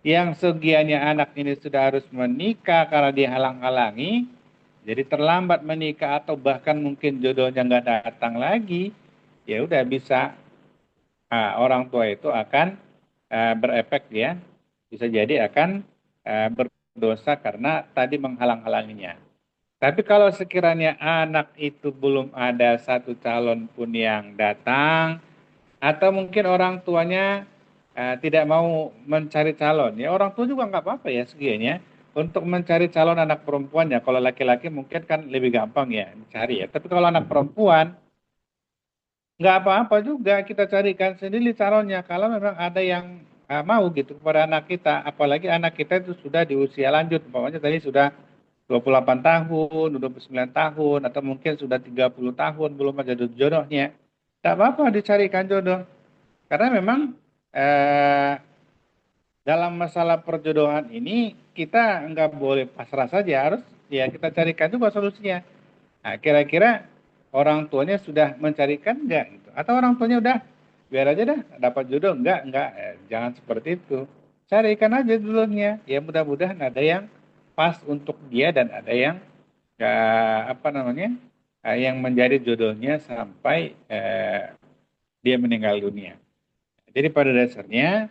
yang segiannya anak ini sudah harus menikah karena dihalang-halangi, jadi terlambat menikah atau bahkan mungkin jodohnya nggak datang lagi, ya udah bisa orang tua itu akan berefek ya, bisa jadi akan berdosa karena tadi menghalang-halanginya. Tapi kalau sekiranya anak itu belum ada satu calon pun yang datang, atau mungkin orang tuanya tidak mau mencari calon, ya orang tua juga nggak apa-apa ya segianya. untuk mencari calon anak perempuan ya, kalau laki-laki mungkin kan lebih gampang ya dicari ya. Tapi kalau anak perempuan, nggak apa-apa juga kita carikan sendiri calonnya. Kalau memang ada yang mau gitu kepada anak kita, apalagi anak kita itu sudah di usia lanjut, umpamanya tadi sudah 28 tahun, 29 tahun, atau mungkin sudah 30 tahun, belum ada jodohnya. Nggak apa-apa dicarikan jodoh. Karena memang eh, dalam masalah perjodohan ini kita nggak boleh pasrah saja, harus ya kita carikan juga solusinya. Nah, kira-kira orang tuanya sudah mencarikan nggak gitu? Atau orang tuanya udah biar aja dah dapat jodoh nggak, jangan seperti itu. Carikan aja dulunya. Ya mudah-mudahan ada yang pas untuk dia dan ada yang apa namanya yang menjadi jodohnya sampai dia meninggal dunia. Jadi pada dasarnya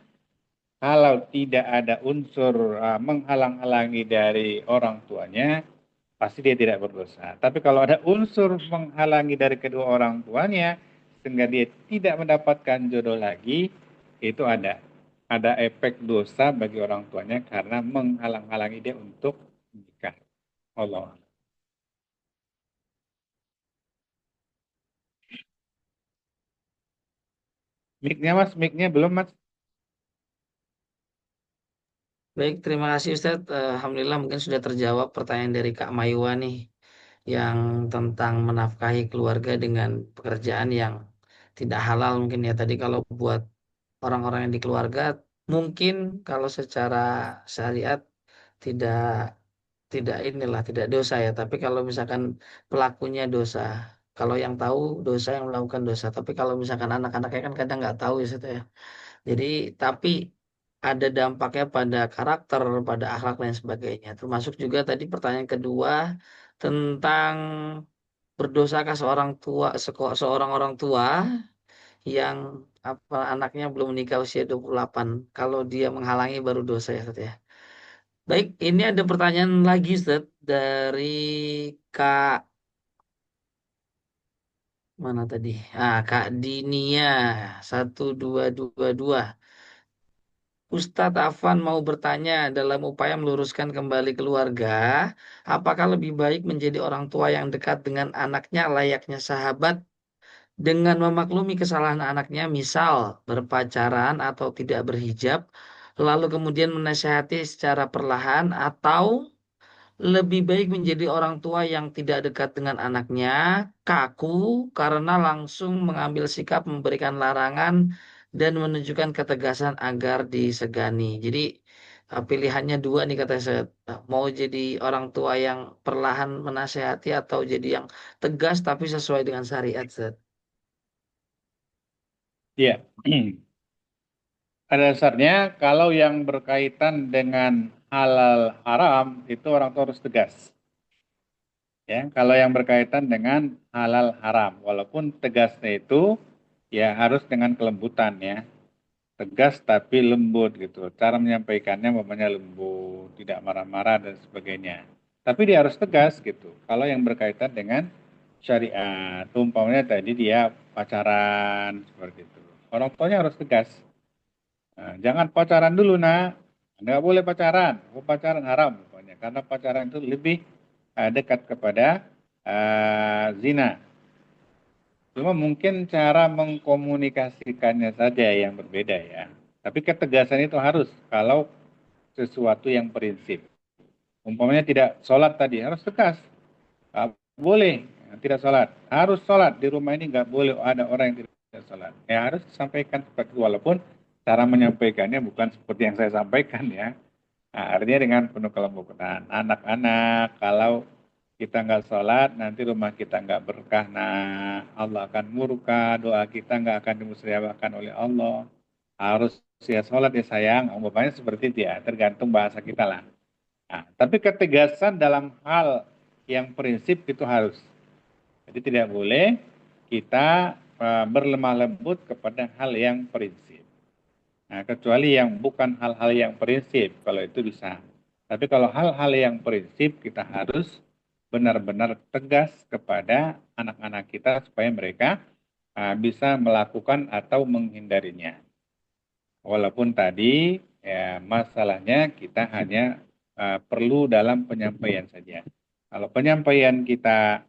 kalau tidak ada unsur menghalang-halangi dari orang tuanya, pasti dia tidak berdosa. Tapi kalau ada unsur menghalangi dari kedua orang tuanya, sehingga dia tidak mendapatkan jodoh lagi, itu ada. Ada efek dosa bagi orang tuanya karena menghalang-halangi dia untuk menikah. Allah. Mic-nya mas, mic-nya belum mas. Baik, terima kasih Ustadz. Alhamdulillah mungkin sudah terjawab pertanyaan dari Kak Maywa nih yang tentang menafkahi keluarga dengan pekerjaan yang tidak halal mungkin ya. Tadi kalau buat orang-orang yang di keluarga mungkin kalau secara syariat tidak tidak inilah tidak dosa ya. Tapi kalau misalkan pelakunya dosa, kalau yang tahu dosa yang melakukan dosa. Tapi kalau misalkan anak-anaknya kan kadang nggak tahu ya Ustadz ya. Jadi tapi ada dampaknya pada karakter, pada akhlak dan sebagainya. Termasuk juga tadi pertanyaan kedua tentang berdosakah seorang orang tua yang apa anaknya belum menikah usia 28 kalau dia menghalangi baru dosa ya Ustaz ya. Baik, ini ada pertanyaan lagi Ustaz dari Kak mana tadi? Kak Dinia 1222. Ustadz Afan mau bertanya dalam upaya meluruskan kembali keluarga, apakah lebih baik menjadi orang tua yang dekat dengan anaknya layaknya sahabat dengan memaklumi kesalahan anaknya, misal berpacaran atau tidak berhijab, lalu kemudian menasihati secara perlahan, atau lebih baik menjadi orang tua yang tidak dekat dengan anaknya, kaku karena langsung mengambil sikap memberikan larangan dan menunjukkan ketegasan agar disegani. Jadi pilihannya dua nih kata saya, mau jadi orang tua yang perlahan menasehati atau jadi yang tegas tapi sesuai dengan syariat. Zat. Iya. Pada dasarnya kalau yang berkaitan dengan halal haram itu orang tua harus tegas. Ya, kalau yang berkaitan dengan halal haram, walaupun tegasnya itu ya harus dengan kelembutan ya, tegas tapi lembut gitu. Cara menyampaikannya namanya lembut, tidak marah-marah dan sebagainya. Tapi dia harus tegas gitu. Kalau yang berkaitan dengan syariat, umpamanya tadi dia pacaran seperti itu. Orang tuanya harus tegas. Nah, jangan pacaran dulu nak, nggak boleh pacaran. Oh, pacaran haram pokoknya. Karena pacaran itu lebih dekat kepada zina. Cuma mungkin cara mengkomunikasikannya saja yang berbeda ya. Tapi ketegasan itu harus kalau sesuatu yang prinsip. Umpamanya tidak sholat tadi harus tegas. Nggak boleh tidak sholat. Harus sholat di rumah ini nggak boleh ada orang yang tidak sholat. Ya harus disampaikan seperti itu walaupun cara menyampaikannya bukan seperti yang saya sampaikan ya. Nah, artinya dengan penuh kelembutan. Anak-anak, kalau kita nggak sholat, nanti rumah kita nggak berkah. Nah, Allah akan murka, doa kita nggak akan dimusyawarahkan oleh Allah. Harus ya sholat ya sayang, umpamanya seperti itu ya, tergantung bahasa kita lah. Nah, tapi ketegasan dalam hal yang prinsip itu harus. Jadi tidak boleh kita berlemah lembut kepada hal yang prinsip. Nah, kecuali yang bukan hal-hal yang prinsip, kalau itu bisa. Tapi kalau hal-hal yang prinsip, kita harus benar-benar tegas kepada anak-anak kita supaya mereka bisa melakukan atau menghindarinya. Walaupun tadi ya masalahnya kita hanya perlu dalam penyampaian saja. Kalau penyampaian kita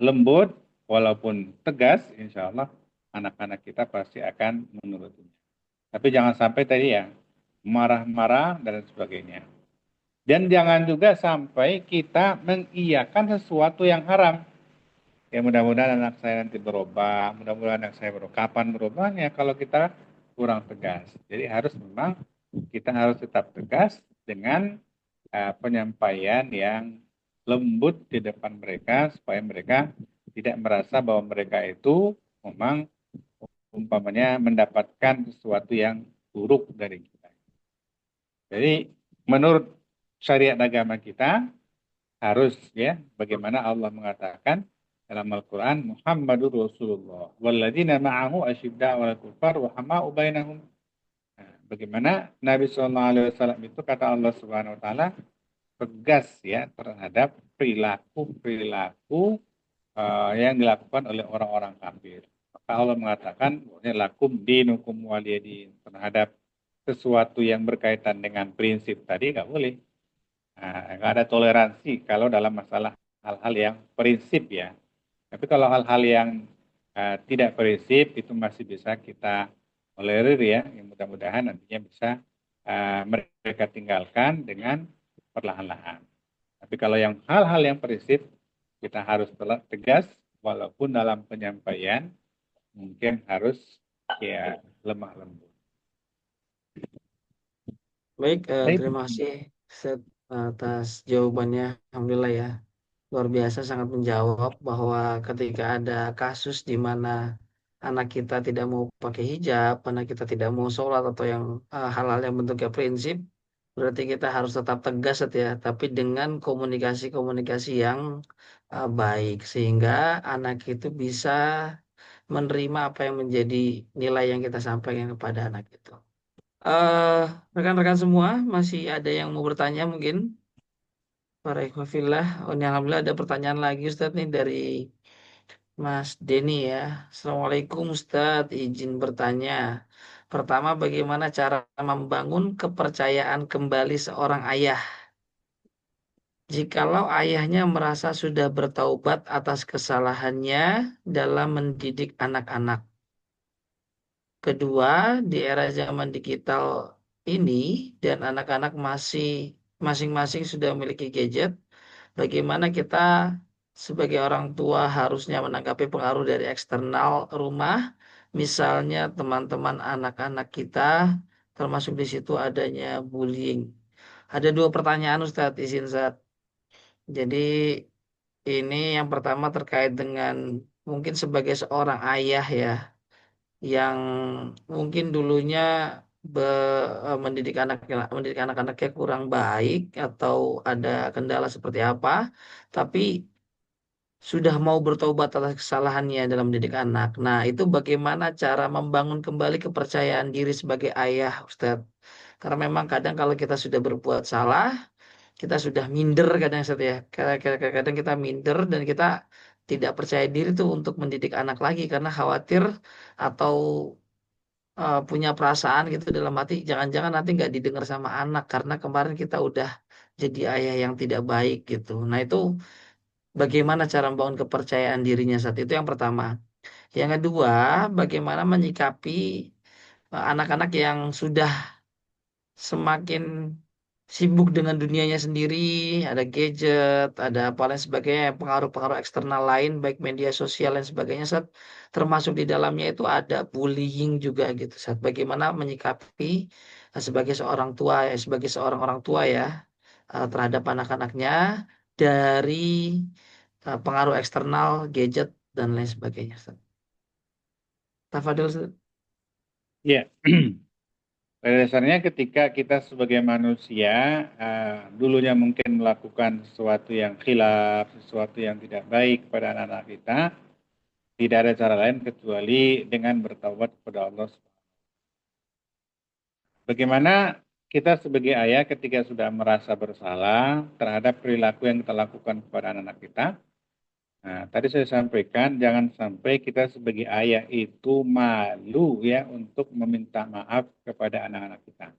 lembut, walaupun tegas, insya Allah anak-anak kita pasti akan menurutinya. Tapi jangan sampai tadi ya, marah-marah dan sebagainya. Dan jangan juga sampai kita mengiyakan sesuatu yang haram. Ya mudah-mudahan anak saya nanti berubah, mudah-mudahan anak saya berubah. Kapan berubahnya kalau kita kurang tegas. Jadi harus memang kita harus tetap tegas dengan penyampaian yang lembut di depan mereka supaya mereka tidak merasa bahwa mereka itu memang umpamanya mendapatkan sesuatu yang buruk dari kita. Jadi menurut syariat agama kita harus ya bagaimana Allah mengatakan dalam Al-Quran Muhammadur Rasulullah walladzina ma'ahu asyidda wal kufar wa hama'u bainahum. Nah, bagaimana Nabi SAW itu kata Allah Subhanahu Wa Taala tegas ya terhadap perilaku-perilaku yang dilakukan oleh orang-orang kafir. Maka Allah mengatakan lakum dinukum waliyadin terhadap sesuatu yang berkaitan dengan prinsip tadi nggak boleh. Nah, nggak ada toleransi kalau dalam masalah hal-hal yang prinsip ya. Tapi kalau hal-hal yang tidak prinsip itu masih bisa kita tolerir ya. Yang mudah-mudahan nantinya bisa mereka tinggalkan dengan perlahan-lahan. Tapi kalau yang hal-hal yang prinsip kita harus tegas walaupun dalam penyampaian mungkin harus ya lemah lembut. Baik, Baik. terima kasih Ustaz atas jawabannya. Alhamdulillah ya. Luar biasa sangat menjawab bahwa ketika ada kasus di mana anak kita tidak mau pakai hijab, anak kita tidak mau sholat atau yang hal-hal yang bentuknya prinsip, berarti kita harus tetap tegas ya, tapi dengan komunikasi-komunikasi yang baik sehingga anak itu bisa menerima apa yang menjadi nilai yang kita sampaikan kepada anak itu. eh Rekan-rekan semua masih ada yang mau bertanya mungkin? Para ikhwafillah, oh ini alhamdulillah ada pertanyaan lagi Ustadz nih dari Mas Denny ya. Assalamualaikum Ustadz, izin bertanya. Pertama, bagaimana cara membangun kepercayaan kembali seorang ayah? Jikalau ayahnya merasa sudah bertaubat atas kesalahannya dalam mendidik anak-anak. Kedua, di era zaman digital ini dan anak-anak masih masing-masing sudah memiliki gadget, bagaimana kita sebagai orang tua harusnya menanggapi pengaruh dari eksternal rumah, misalnya teman-teman anak-anak kita, termasuk di situ adanya bullying. Ada dua pertanyaan Ustadz, izin Ustadz. Jadi ini yang pertama terkait dengan mungkin sebagai seorang ayah ya, yang mungkin dulunya mendidik anak-anaknya kurang baik atau ada kendala seperti apa, tapi sudah mau bertobat atas kesalahannya dalam mendidik anak. Nah, itu bagaimana cara membangun kembali kepercayaan diri sebagai ayah, Ustadz? Karena memang kadang kalau kita sudah berbuat salah, kita sudah minder kadang Ustadz ya. Kadang kita minder dan kita tidak percaya diri tuh untuk mendidik anak lagi karena khawatir atau punya perasaan gitu dalam hati jangan-jangan nanti nggak didengar sama anak karena kemarin kita udah jadi ayah yang tidak baik gitu. Nah itu bagaimana cara membangun kepercayaan dirinya saat itu yang pertama. Yang kedua, bagaimana menyikapi anak-anak yang sudah semakin sibuk dengan dunianya sendiri, ada gadget, ada apa lain sebagainya, pengaruh-pengaruh eksternal lain, baik media sosial dan sebagainya, saat termasuk di dalamnya itu ada bullying juga gitu, saat bagaimana menyikapi sebagai seorang tua ya, sebagai seorang orang tua ya terhadap anak-anaknya dari pengaruh eksternal, gadget dan lain sebagainya. Ustaz. Tafadil, Ustaz. Ya. Pada dasarnya ketika kita sebagai manusia dulunya mungkin melakukan sesuatu yang khilaf, sesuatu yang tidak baik pada anak-anak kita, tidak ada cara lain kecuali dengan bertaubat kepada Allah. Bagaimana kita sebagai ayah ketika sudah merasa bersalah terhadap perilaku yang kita lakukan kepada anak-anak kita. Nah, tadi saya sampaikan jangan sampai kita sebagai ayah itu malu ya untuk meminta maaf kepada anak-anak kita.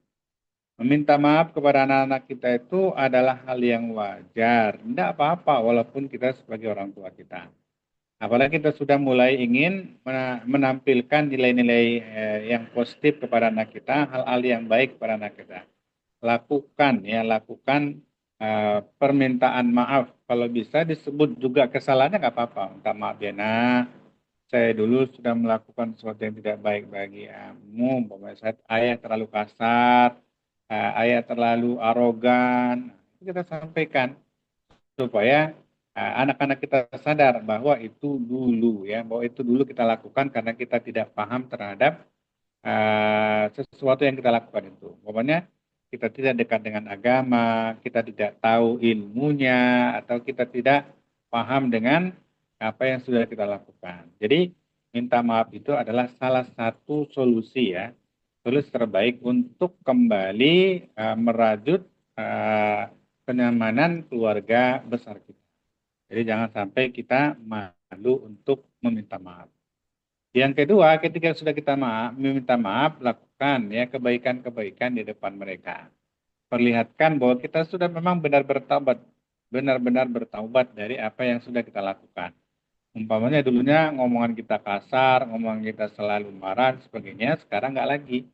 Meminta maaf kepada anak-anak kita itu adalah hal yang wajar. Tidak apa-apa walaupun kita sebagai orang tua kita. Apalagi kita sudah mulai ingin menampilkan nilai-nilai yang positif kepada anak kita, hal-hal yang baik kepada anak kita. Lakukan ya, lakukan permintaan maaf. Kalau bisa disebut juga kesalahannya nggak apa-apa. Minta maaf ya nak, saya dulu sudah melakukan sesuatu yang tidak baik bagi kamu. Umpamanya saya ayah terlalu kasar, ayah terlalu arogan. Itu kita sampaikan supaya anak-anak kita sadar bahwa itu dulu ya, bahwa itu dulu kita lakukan karena kita tidak paham terhadap sesuatu yang kita lakukan itu. Pokoknya kita tidak dekat dengan agama, kita tidak tahu ilmunya, atau kita tidak paham dengan apa yang sudah kita lakukan. Jadi minta maaf itu adalah salah satu solusi ya, solusi terbaik untuk kembali merajut uh, kenyamanan keluarga besar kita. Jadi jangan sampai kita malu untuk meminta maaf. Yang kedua, ketika sudah kita meminta maaf, lakukan ya kebaikan-kebaikan di depan mereka. Perlihatkan bahwa kita sudah memang benar-benar bertaubat dari apa yang sudah kita lakukan. Umpamanya dulunya ngomongan kita kasar, ngomongan kita selalu marah, sebagainya, sekarang nggak lagi.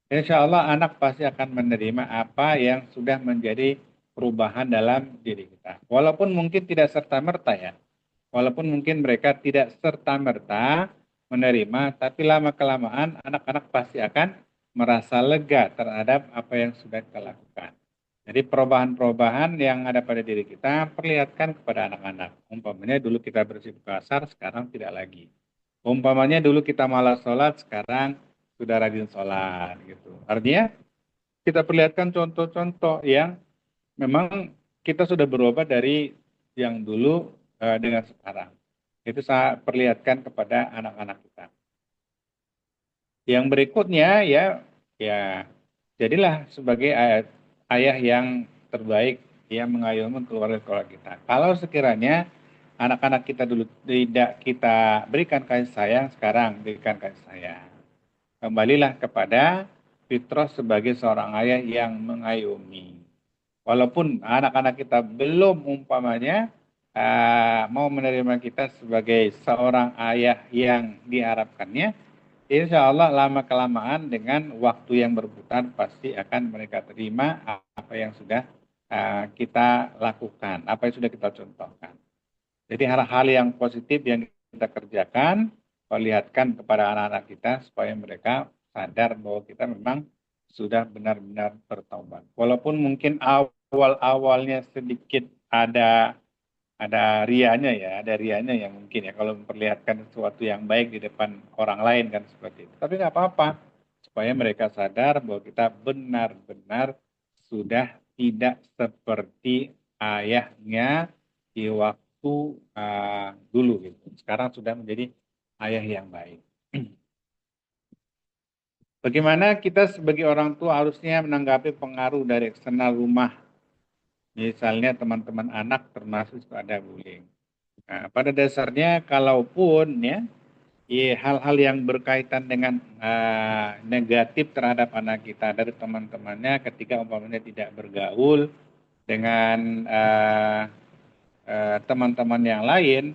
Insya Allah anak pasti akan menerima apa yang sudah menjadi perubahan dalam diri kita. Walaupun mungkin tidak serta-merta ya. Walaupun mungkin mereka tidak serta-merta menerima, tapi lama-kelamaan anak-anak pasti akan merasa lega terhadap apa yang sudah kita lakukan. Jadi perubahan-perubahan yang ada pada diri kita perlihatkan kepada anak-anak. Umpamanya dulu kita bersifat kasar, sekarang tidak lagi. Umpamanya dulu kita malas sholat, sekarang sudah rajin sholat. Gitu. Artinya kita perlihatkan contoh-contoh yang memang kita sudah berubah dari yang dulu dengan sekarang. Itu saya perlihatkan kepada anak-anak kita. Yang berikutnya ya, ya jadilah sebagai ayah yang terbaik yang mengayomi keluarga-keluarga kita. Kalau sekiranya anak-anak kita dulu tidak kita berikan kasih sayang, sekarang berikan kasih sayang. Kembalilah kepada fitrah sebagai seorang ayah yang mengayomi. Walaupun anak-anak kita belum umpamanya mau menerima kita sebagai seorang ayah yang diharapkannya, insya Allah lama-kelamaan dengan waktu yang berputar pasti akan mereka terima apa yang sudah kita lakukan, apa yang sudah kita contohkan. Jadi hal-hal yang positif yang kita kerjakan, perlihatkan kepada anak-anak kita supaya mereka sadar bahwa kita memang sudah benar-benar bertaubat. Walaupun mungkin awal-awalnya sedikit ada rianya ya, ada rianya yang mungkin ya kalau memperlihatkan sesuatu yang baik di depan orang lain kan seperti itu. Tapi nggak apa-apa supaya mereka sadar bahwa kita benar-benar sudah tidak seperti ayahnya di waktu dulu gitu. Sekarang sudah menjadi ayah yang baik. Bagaimana kita sebagai orang tua harusnya menanggapi pengaruh dari eksternal rumah, misalnya teman-teman anak termasuk ada bullying. Nah, pada dasarnya kalaupun ya hal-hal yang berkaitan dengan negatif terhadap anak kita dari teman-temannya ketika umpamanya tidak bergaul dengan teman-teman yang lain,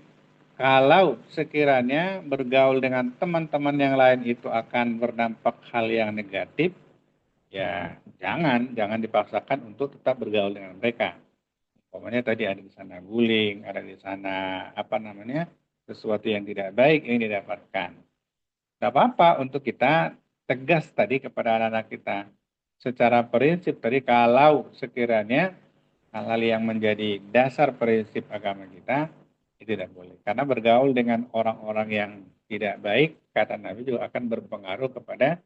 kalau sekiranya bergaul dengan teman-teman yang lain itu akan berdampak hal yang negatif, ya jangan dipaksakan untuk tetap bergaul dengan mereka. Pokoknya tadi ada di sana bullying, ada di sana apa namanya sesuatu yang tidak baik yang didapatkan. Tidak apa-apa untuk kita tegas tadi kepada anak-anak kita. Secara prinsip tadi kalau sekiranya hal-hal yang menjadi dasar prinsip agama kita itu tidak boleh. Karena bergaul dengan orang-orang yang tidak baik, kata Nabi juga akan berpengaruh kepada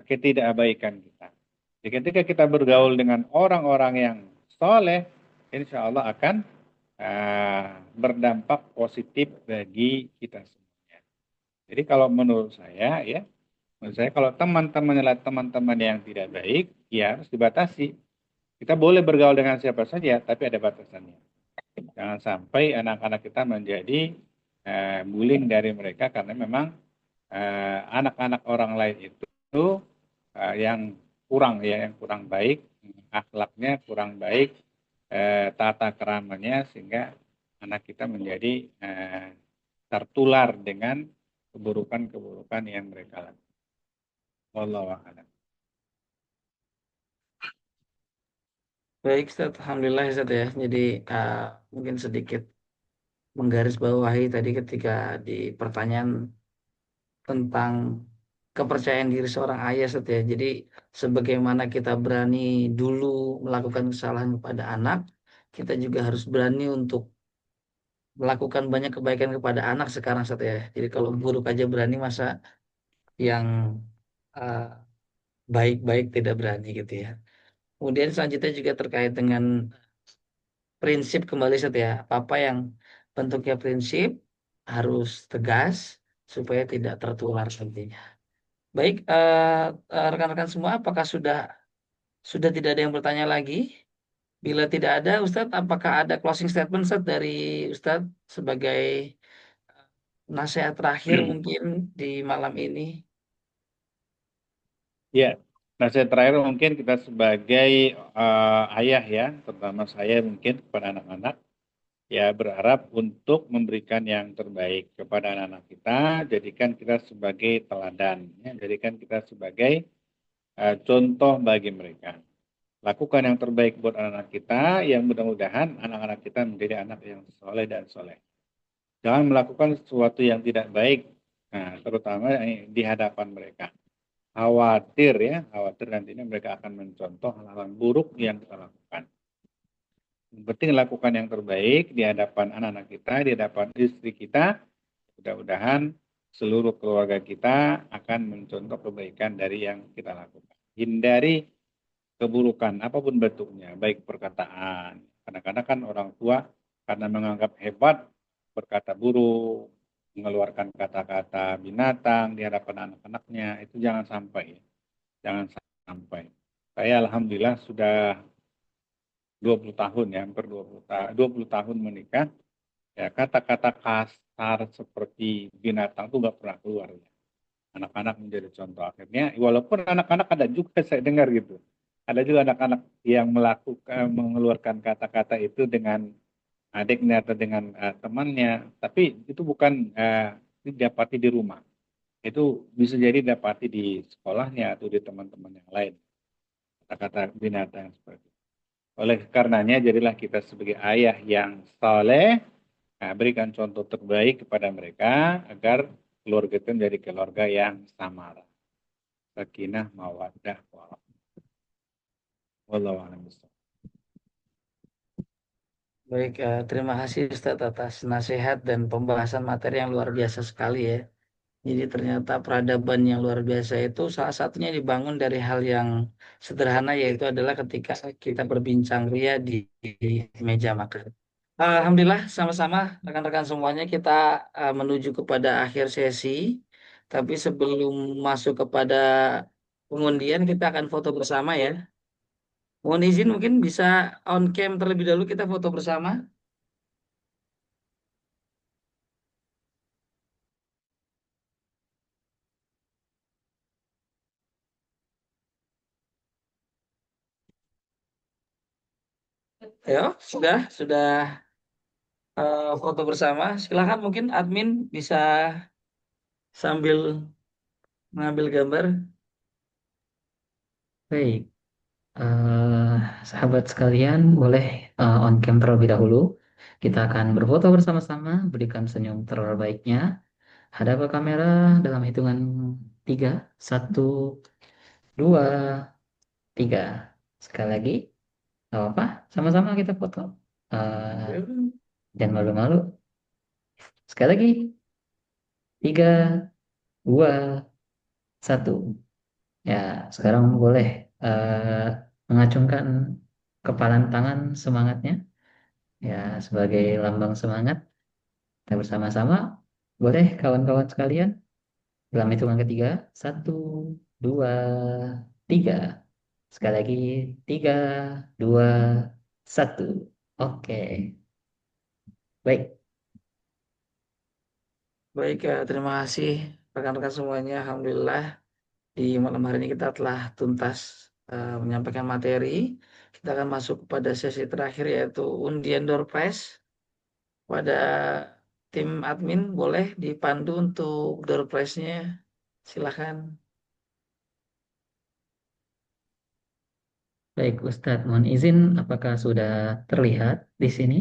ketidakbaikan kita. Jadi ketika kita bergaul dengan orang-orang yang soleh, insya Allah akan berdampak positif bagi kita semuanya. Jadi kalau menurut saya ya, menurut saya kalau teman-teman adalah teman-teman yang tidak baik, ya harus dibatasi. Kita boleh bergaul dengan siapa saja, tapi ada batasannya. Jangan sampai anak-anak kita menjadi bullying dari mereka karena memang anak-anak orang lain itu yang kurang ya, yang kurang baik, akhlaknya kurang baik, tata keramanya, sehingga anak kita menjadi tertular dengan keburukan-keburukan yang mereka lakukan. Wallahu a'lam. Baik, Ustaz. Alhamdulillah, Ustaz ya. Jadi uh, mungkin sedikit menggarisbawahi tadi ketika di pertanyaan tentang kepercayaan diri seorang ayah, Ustaz ya. Jadi sebagaimana kita berani dulu melakukan kesalahan kepada anak, kita juga harus berani untuk melakukan banyak kebaikan kepada anak sekarang, Ustaz ya. Jadi kalau buruk aja berani, masa yang uh, baik-baik tidak berani gitu ya. Kemudian selanjutnya juga terkait dengan prinsip kembali setia. Apa-apa yang bentuknya prinsip harus tegas supaya tidak tertular nantinya. Baik, rekan-rekan semua, apakah sudah tidak ada yang bertanya lagi? Bila tidak ada, Ustadz, apakah ada closing statement Ustadz dari Ustadz sebagai nasihat terakhir mungkin di malam ini? Ya, nasihat terakhir mungkin kita sebagai ayah ya, terutama saya mungkin kepada anak-anak, ya berharap untuk memberikan yang terbaik kepada anak-anak kita, jadikan kita sebagai teladan, ya, jadikan kita sebagai contoh bagi mereka. Lakukan yang terbaik buat anak-anak kita, yang mudah-mudahan anak-anak kita menjadi anak yang soleh dan soleh. Jangan melakukan sesuatu yang tidak baik, nah, terutama di hadapan mereka. Khawatir ya, khawatir nantinya mereka akan mencontoh hal-hal buruk yang kita lakukan. Yang penting lakukan yang terbaik di hadapan anak-anak kita, di hadapan istri kita. Mudah-mudahan seluruh keluarga kita akan mencontoh kebaikan dari yang kita lakukan. Hindari keburukan apapun bentuknya, baik perkataan. Kadang-kadang kan orang tua karena menganggap hebat berkata buruk, mengeluarkan kata-kata binatang di hadapan anak-anaknya, itu jangan sampai. Jangan sampai. Saya alhamdulillah sudah 20 tahun ya, hampir 20 tahun menikah. Ya, kata-kata kasar seperti binatang itu nggak pernah keluar. Ya. Anak-anak menjadi contoh akhirnya, walaupun anak-anak ada juga saya dengar gitu. Ada juga anak-anak yang melakukan mengeluarkan kata-kata itu dengan adiknya atau dengan temannya, tapi itu bukan didapati di rumah. Itu bisa jadi didapati di sekolahnya atau di teman-teman yang lain. Kata-kata binatang seperti itu. Oleh karenanya, jadilah kita sebagai ayah yang saleh, nah, berikan contoh terbaik kepada mereka agar keluarga itu menjadi keluarga yang samara. Sakinah, mawaddah, warahmah. Wallahu a'lam bishawab. Baik, terima kasih Ustadz atas nasihat dan pembahasan materi yang luar biasa sekali ya. Jadi ternyata peradaban yang luar biasa itu salah satunya dibangun dari hal yang sederhana, yaitu adalah ketika kita berbincang ria di meja makan. Alhamdulillah, sama-sama rekan-rekan semuanya kita menuju kepada akhir sesi. Tapi sebelum masuk kepada pengundian, kita akan foto bersama ya. Mohon izin mungkin bisa on cam terlebih dahulu kita foto bersama. Ya, sudah foto bersama. Silakan mungkin admin bisa sambil mengambil gambar. Baik, eh, sahabat sekalian, boleh on cam terlebih dahulu. Kita akan berfoto bersama-sama, berikan senyum terbaiknya. Hadap ke kamera dalam hitungan 3, 1, 2, 3. Sekali lagi, nggak apa-apa, sama-sama kita foto. Eh, jangan malu-malu. Sekali lagi, 3, 2, 1. Ya, sekarang boleh eh, mengacungkan kepalan tangan semangatnya. Ya, sebagai lambang semangat, kita bersama-sama. Boleh kawan-kawan sekalian, dalam hitungan ketiga, 1, 2, 3. Sekali lagi, 3, 2, 1. Oke, baik. Baik, terima kasih rekan-rekan semuanya. Alhamdulillah di malam hari ini kita telah tuntas menyampaikan materi. Kita akan masuk pada sesi terakhir yaitu undian door prize. Pada tim admin boleh dipandu untuk door prize-nya. Silakan. Baik, Ustadz, mohon izin, apakah sudah terlihat di sini?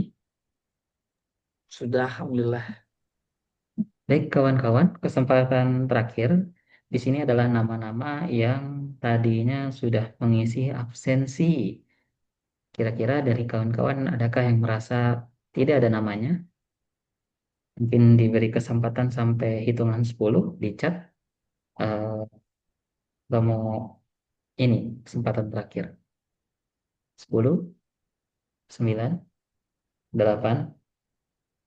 Sudah, alhamdulillah. Baik, kawan-kawan, kesempatan terakhir di sini adalah nama-nama yang tadinya sudah mengisi absensi. Kira-kira dari kawan-kawan adakah yang merasa tidak ada namanya? Mungkin diberi kesempatan sampai hitungan 10 di chat. Eh, Kamu ini kesempatan terakhir. 10, 9, 8,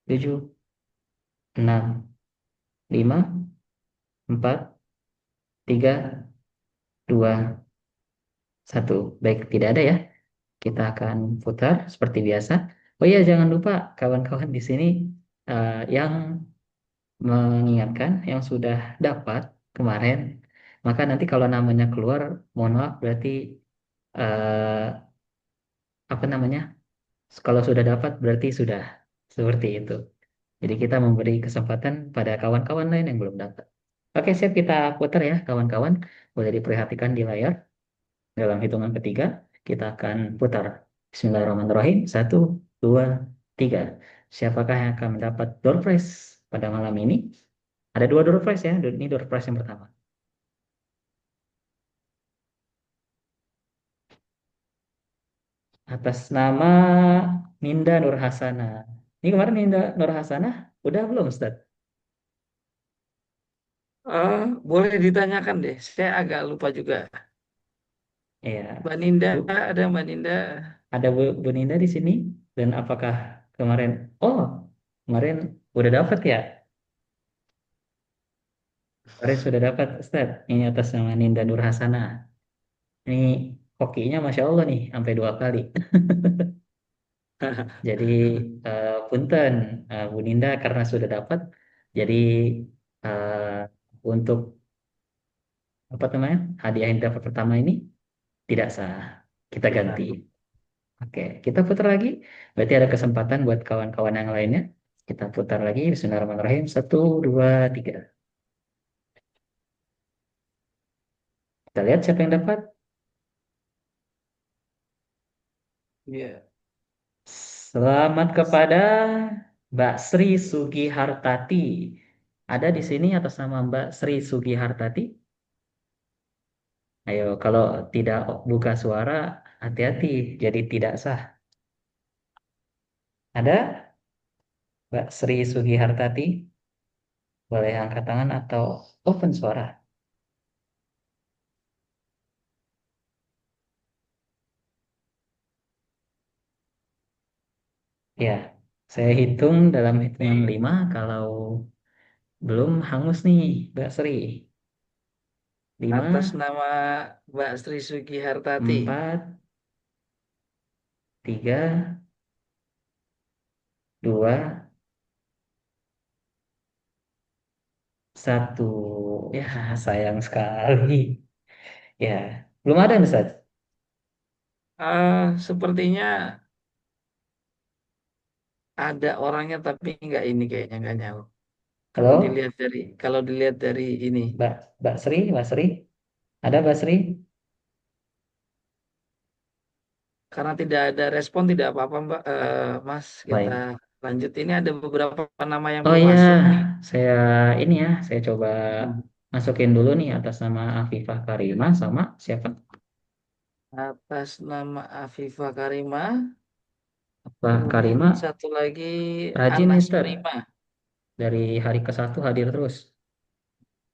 7, 6, 5, 4, 3, 2, 1. Baik, tidak ada ya. Kita akan putar seperti biasa. Oh iya, jangan lupa kawan-kawan di sini yang mengingatkan yang sudah dapat kemarin, maka nanti kalau namanya keluar, mohon maaf berarti eh, apa namanya? Kalau sudah dapat berarti sudah seperti itu. Jadi kita memberi kesempatan pada kawan-kawan lain yang belum dapat. Oke, siap kita putar ya kawan-kawan. Boleh diperhatikan di layar. Dalam hitungan ketiga, kita akan putar. Bismillahirrahmanirrahim. Satu, dua, tiga. Siapakah yang akan mendapat door prize pada malam ini? Ada dua door prize ya. Ini door prize yang pertama. Atas nama Ninda Nurhasana. Ini kemarin Ninda Nurhasana udah belum, Ustaz? Boleh ditanyakan deh. Saya agak lupa juga. Iya. Mbak Ninda, Bu, ada Mbak Ninda. ada Bu Ninda di sini. Dan apakah kemarin? Oh, kemarin udah dapat ya? Kemarin sudah dapat, Ustaz. Ini atas nama Ninda Nurhasana. Ini hokinya Masya Allah nih, sampai dua kali. Jadi punten Bu Ninda karena sudah dapat. Jadi untuk apa namanya hadiah yang dapat pertama ini tidak sah. Kita ganti. Silakan. Oke, kita putar lagi. Berarti ada kesempatan buat kawan-kawan yang lainnya. Kita putar lagi. Bismillahirrahmanirrahim. Satu, dua, tiga. Kita lihat siapa yang dapat. Iya. Selamat kepada Mbak Sri Sugihartati. Ada di sini atas nama Mbak Sri Sugihartati. Ayo, kalau tidak buka suara, hati-hati, jadi tidak sah. Ada Mbak Sri Sugihartati? Boleh angkat tangan atau open suara. Ya, saya hitung dalam hitungan 5. Kalau belum hangus nih, Mbak Sri. Atas 5, nama Mbak Sri Sugi Hartati. 4, 3, 2, 1. Ya, sayang sekali. Ya, belum ada, Ustaz. Sepertinya ada orangnya tapi nggak ini kayaknya nggak nyawa. Halo, Kalau dilihat dari ini, Mbak Sri, Mbak Sri. Ada Mbak Sri? karena tidak ada respon tidak apa-apa Mbak. Mas, kita Baik. lanjut. Ini ada beberapa nama yang Oh belum iya, masuk nih. saya ini ya, saya coba Hmm. masukin dulu nih atas nama Afifah Karimah sama siapa? Atas nama Afifah Karimah, Afifah kemudian Karimah satu lagi rajin nih Anas Ustaz. Prima. Dari hari ke satu hadir terus,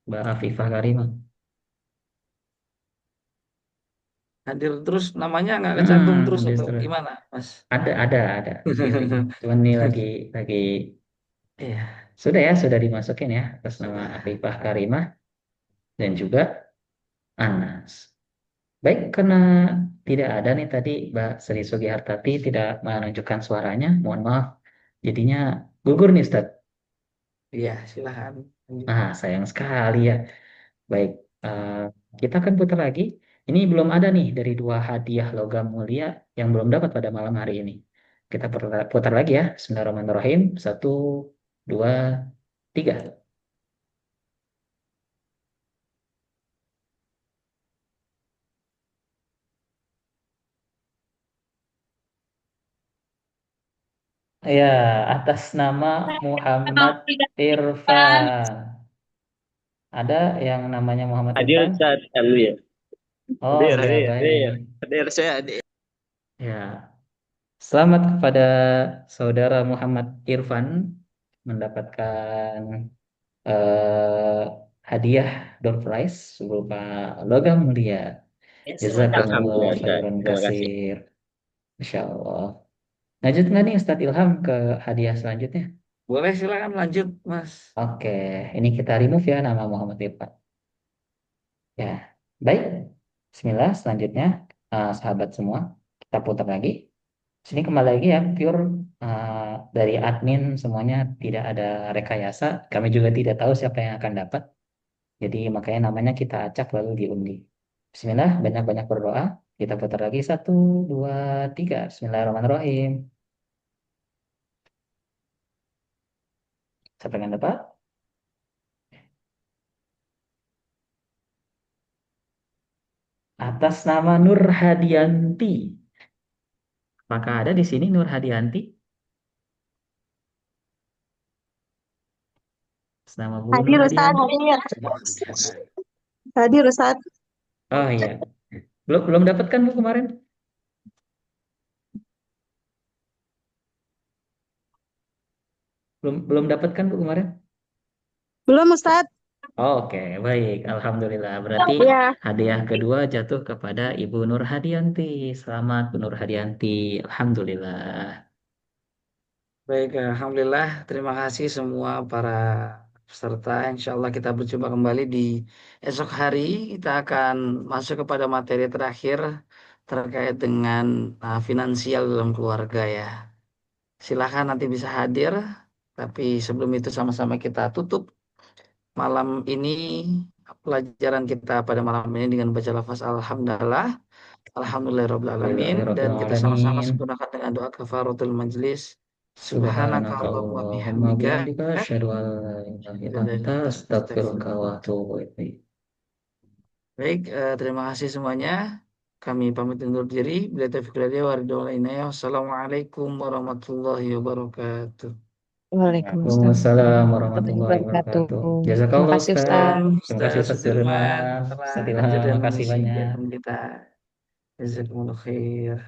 Mbak Afifah Karimah. Hadir terus namanya nggak kecantum terus Hadir atau terus. gimana, Mas? Ada di sini. Cuman ini lagi Iya, sudah dimasukin ya atas nama sudah. Afifah Karimah dan juga Anas. Baik, karena tidak ada nih tadi Mbak Sri Sugihartati tidak menunjukkan suaranya, mohon maaf. Jadinya gugur nih Ustaz. Iya, silahkan. Nah, sayang sekali ya. Baik, kita akan putar lagi. Ini belum ada nih dari dua hadiah logam mulia yang belum dapat pada malam hari ini. Kita putar lagi ya. Bismillahirrahmanirrahim. Satu, dua, tiga. Ya, atas nama Muhammad Irfan. Ada yang namanya Muhammad Hadir Irfan? saat lalu ya. Oh Hadir, ya, hadir, hadir. baik. Hadir, saya hadir. Ya, selamat kepada saudara Muhammad Irfan mendapatkan eh, hadiah door prize berupa logam mulia. Jazakumullah Alhamdulillah, Ustaz. khairan Terima kasih. kasir. Insya Allah. Lanjut nggak nih Ustadz Ilham ke hadiah selanjutnya? Boleh silakan lanjut, Mas. Oke, ini kita remove ya nama Muhammad Irfan. Ya, baik. Bismillah, selanjutnya sahabat semua, kita putar lagi. Sini kembali lagi ya, pure dari admin semuanya tidak ada rekayasa. Kami juga tidak tahu siapa yang akan dapat. Jadi makanya namanya kita acak lalu diundi. Bismillah, banyak-banyak berdoa. Kita putar lagi satu, dua, tiga. Bismillahirrahmanirrahim. Siapa yang dapat? Atas nama Nur Hadianti. Maka ada di sini Nur Hadianti. Atas nama Bu Nur Hadir Ustaz, Hadianti. hadir. Baik. Hadir Ustaz. Oh iya, belum belum dapat kan Bu kemarin? Belum belum dapat kan Bu kemarin? Belum Ustaz? Oke, baik. Alhamdulillah. Berarti Ya. hadiah kedua jatuh kepada Ibu Nur Hadianti. Selamat Bu Nur Hadianti. Alhamdulillah. Baik, Alhamdulillah. Terima kasih semua para peserta. Insya Allah kita berjumpa kembali di esok hari. Kita akan masuk kepada materi terakhir terkait dengan finansial dalam keluarga ya. Silakan nanti bisa hadir. Tapi sebelum itu sama-sama kita tutup malam ini pelajaran kita pada malam ini dengan baca lafaz Alhamdulillah. Alhamdulillahirrabbilalamin. Dan kita sama-sama Alhamdulillahirrahmanirrahim. sempurnakan dengan doa kafaratul majlis. Subhanaka Allahumma Subhanakallahumma bihamdika. bihamdika asyhadu an la ilaha illa anta astaghfiruka wa atubu ilaik. Baik, terima kasih semuanya. Kami pamit undur diri. Bila taufiq wal hidayah, waridul inayah. Wassalamualaikum warahmatullahi wabarakatuh. Waalaikumsalam Waalaikumsalam warahmatullahi warahmatullahi wabarakatuh. wabarakatuh. Terima Jazakallah kasih Ustaz. Ustaz. Terima kasih Ustaz Sudirman Sudirman. telah Ustaz hadir Ilham, dan makasih mengisi banyak. kegiatan kita. Jazakumullah khair.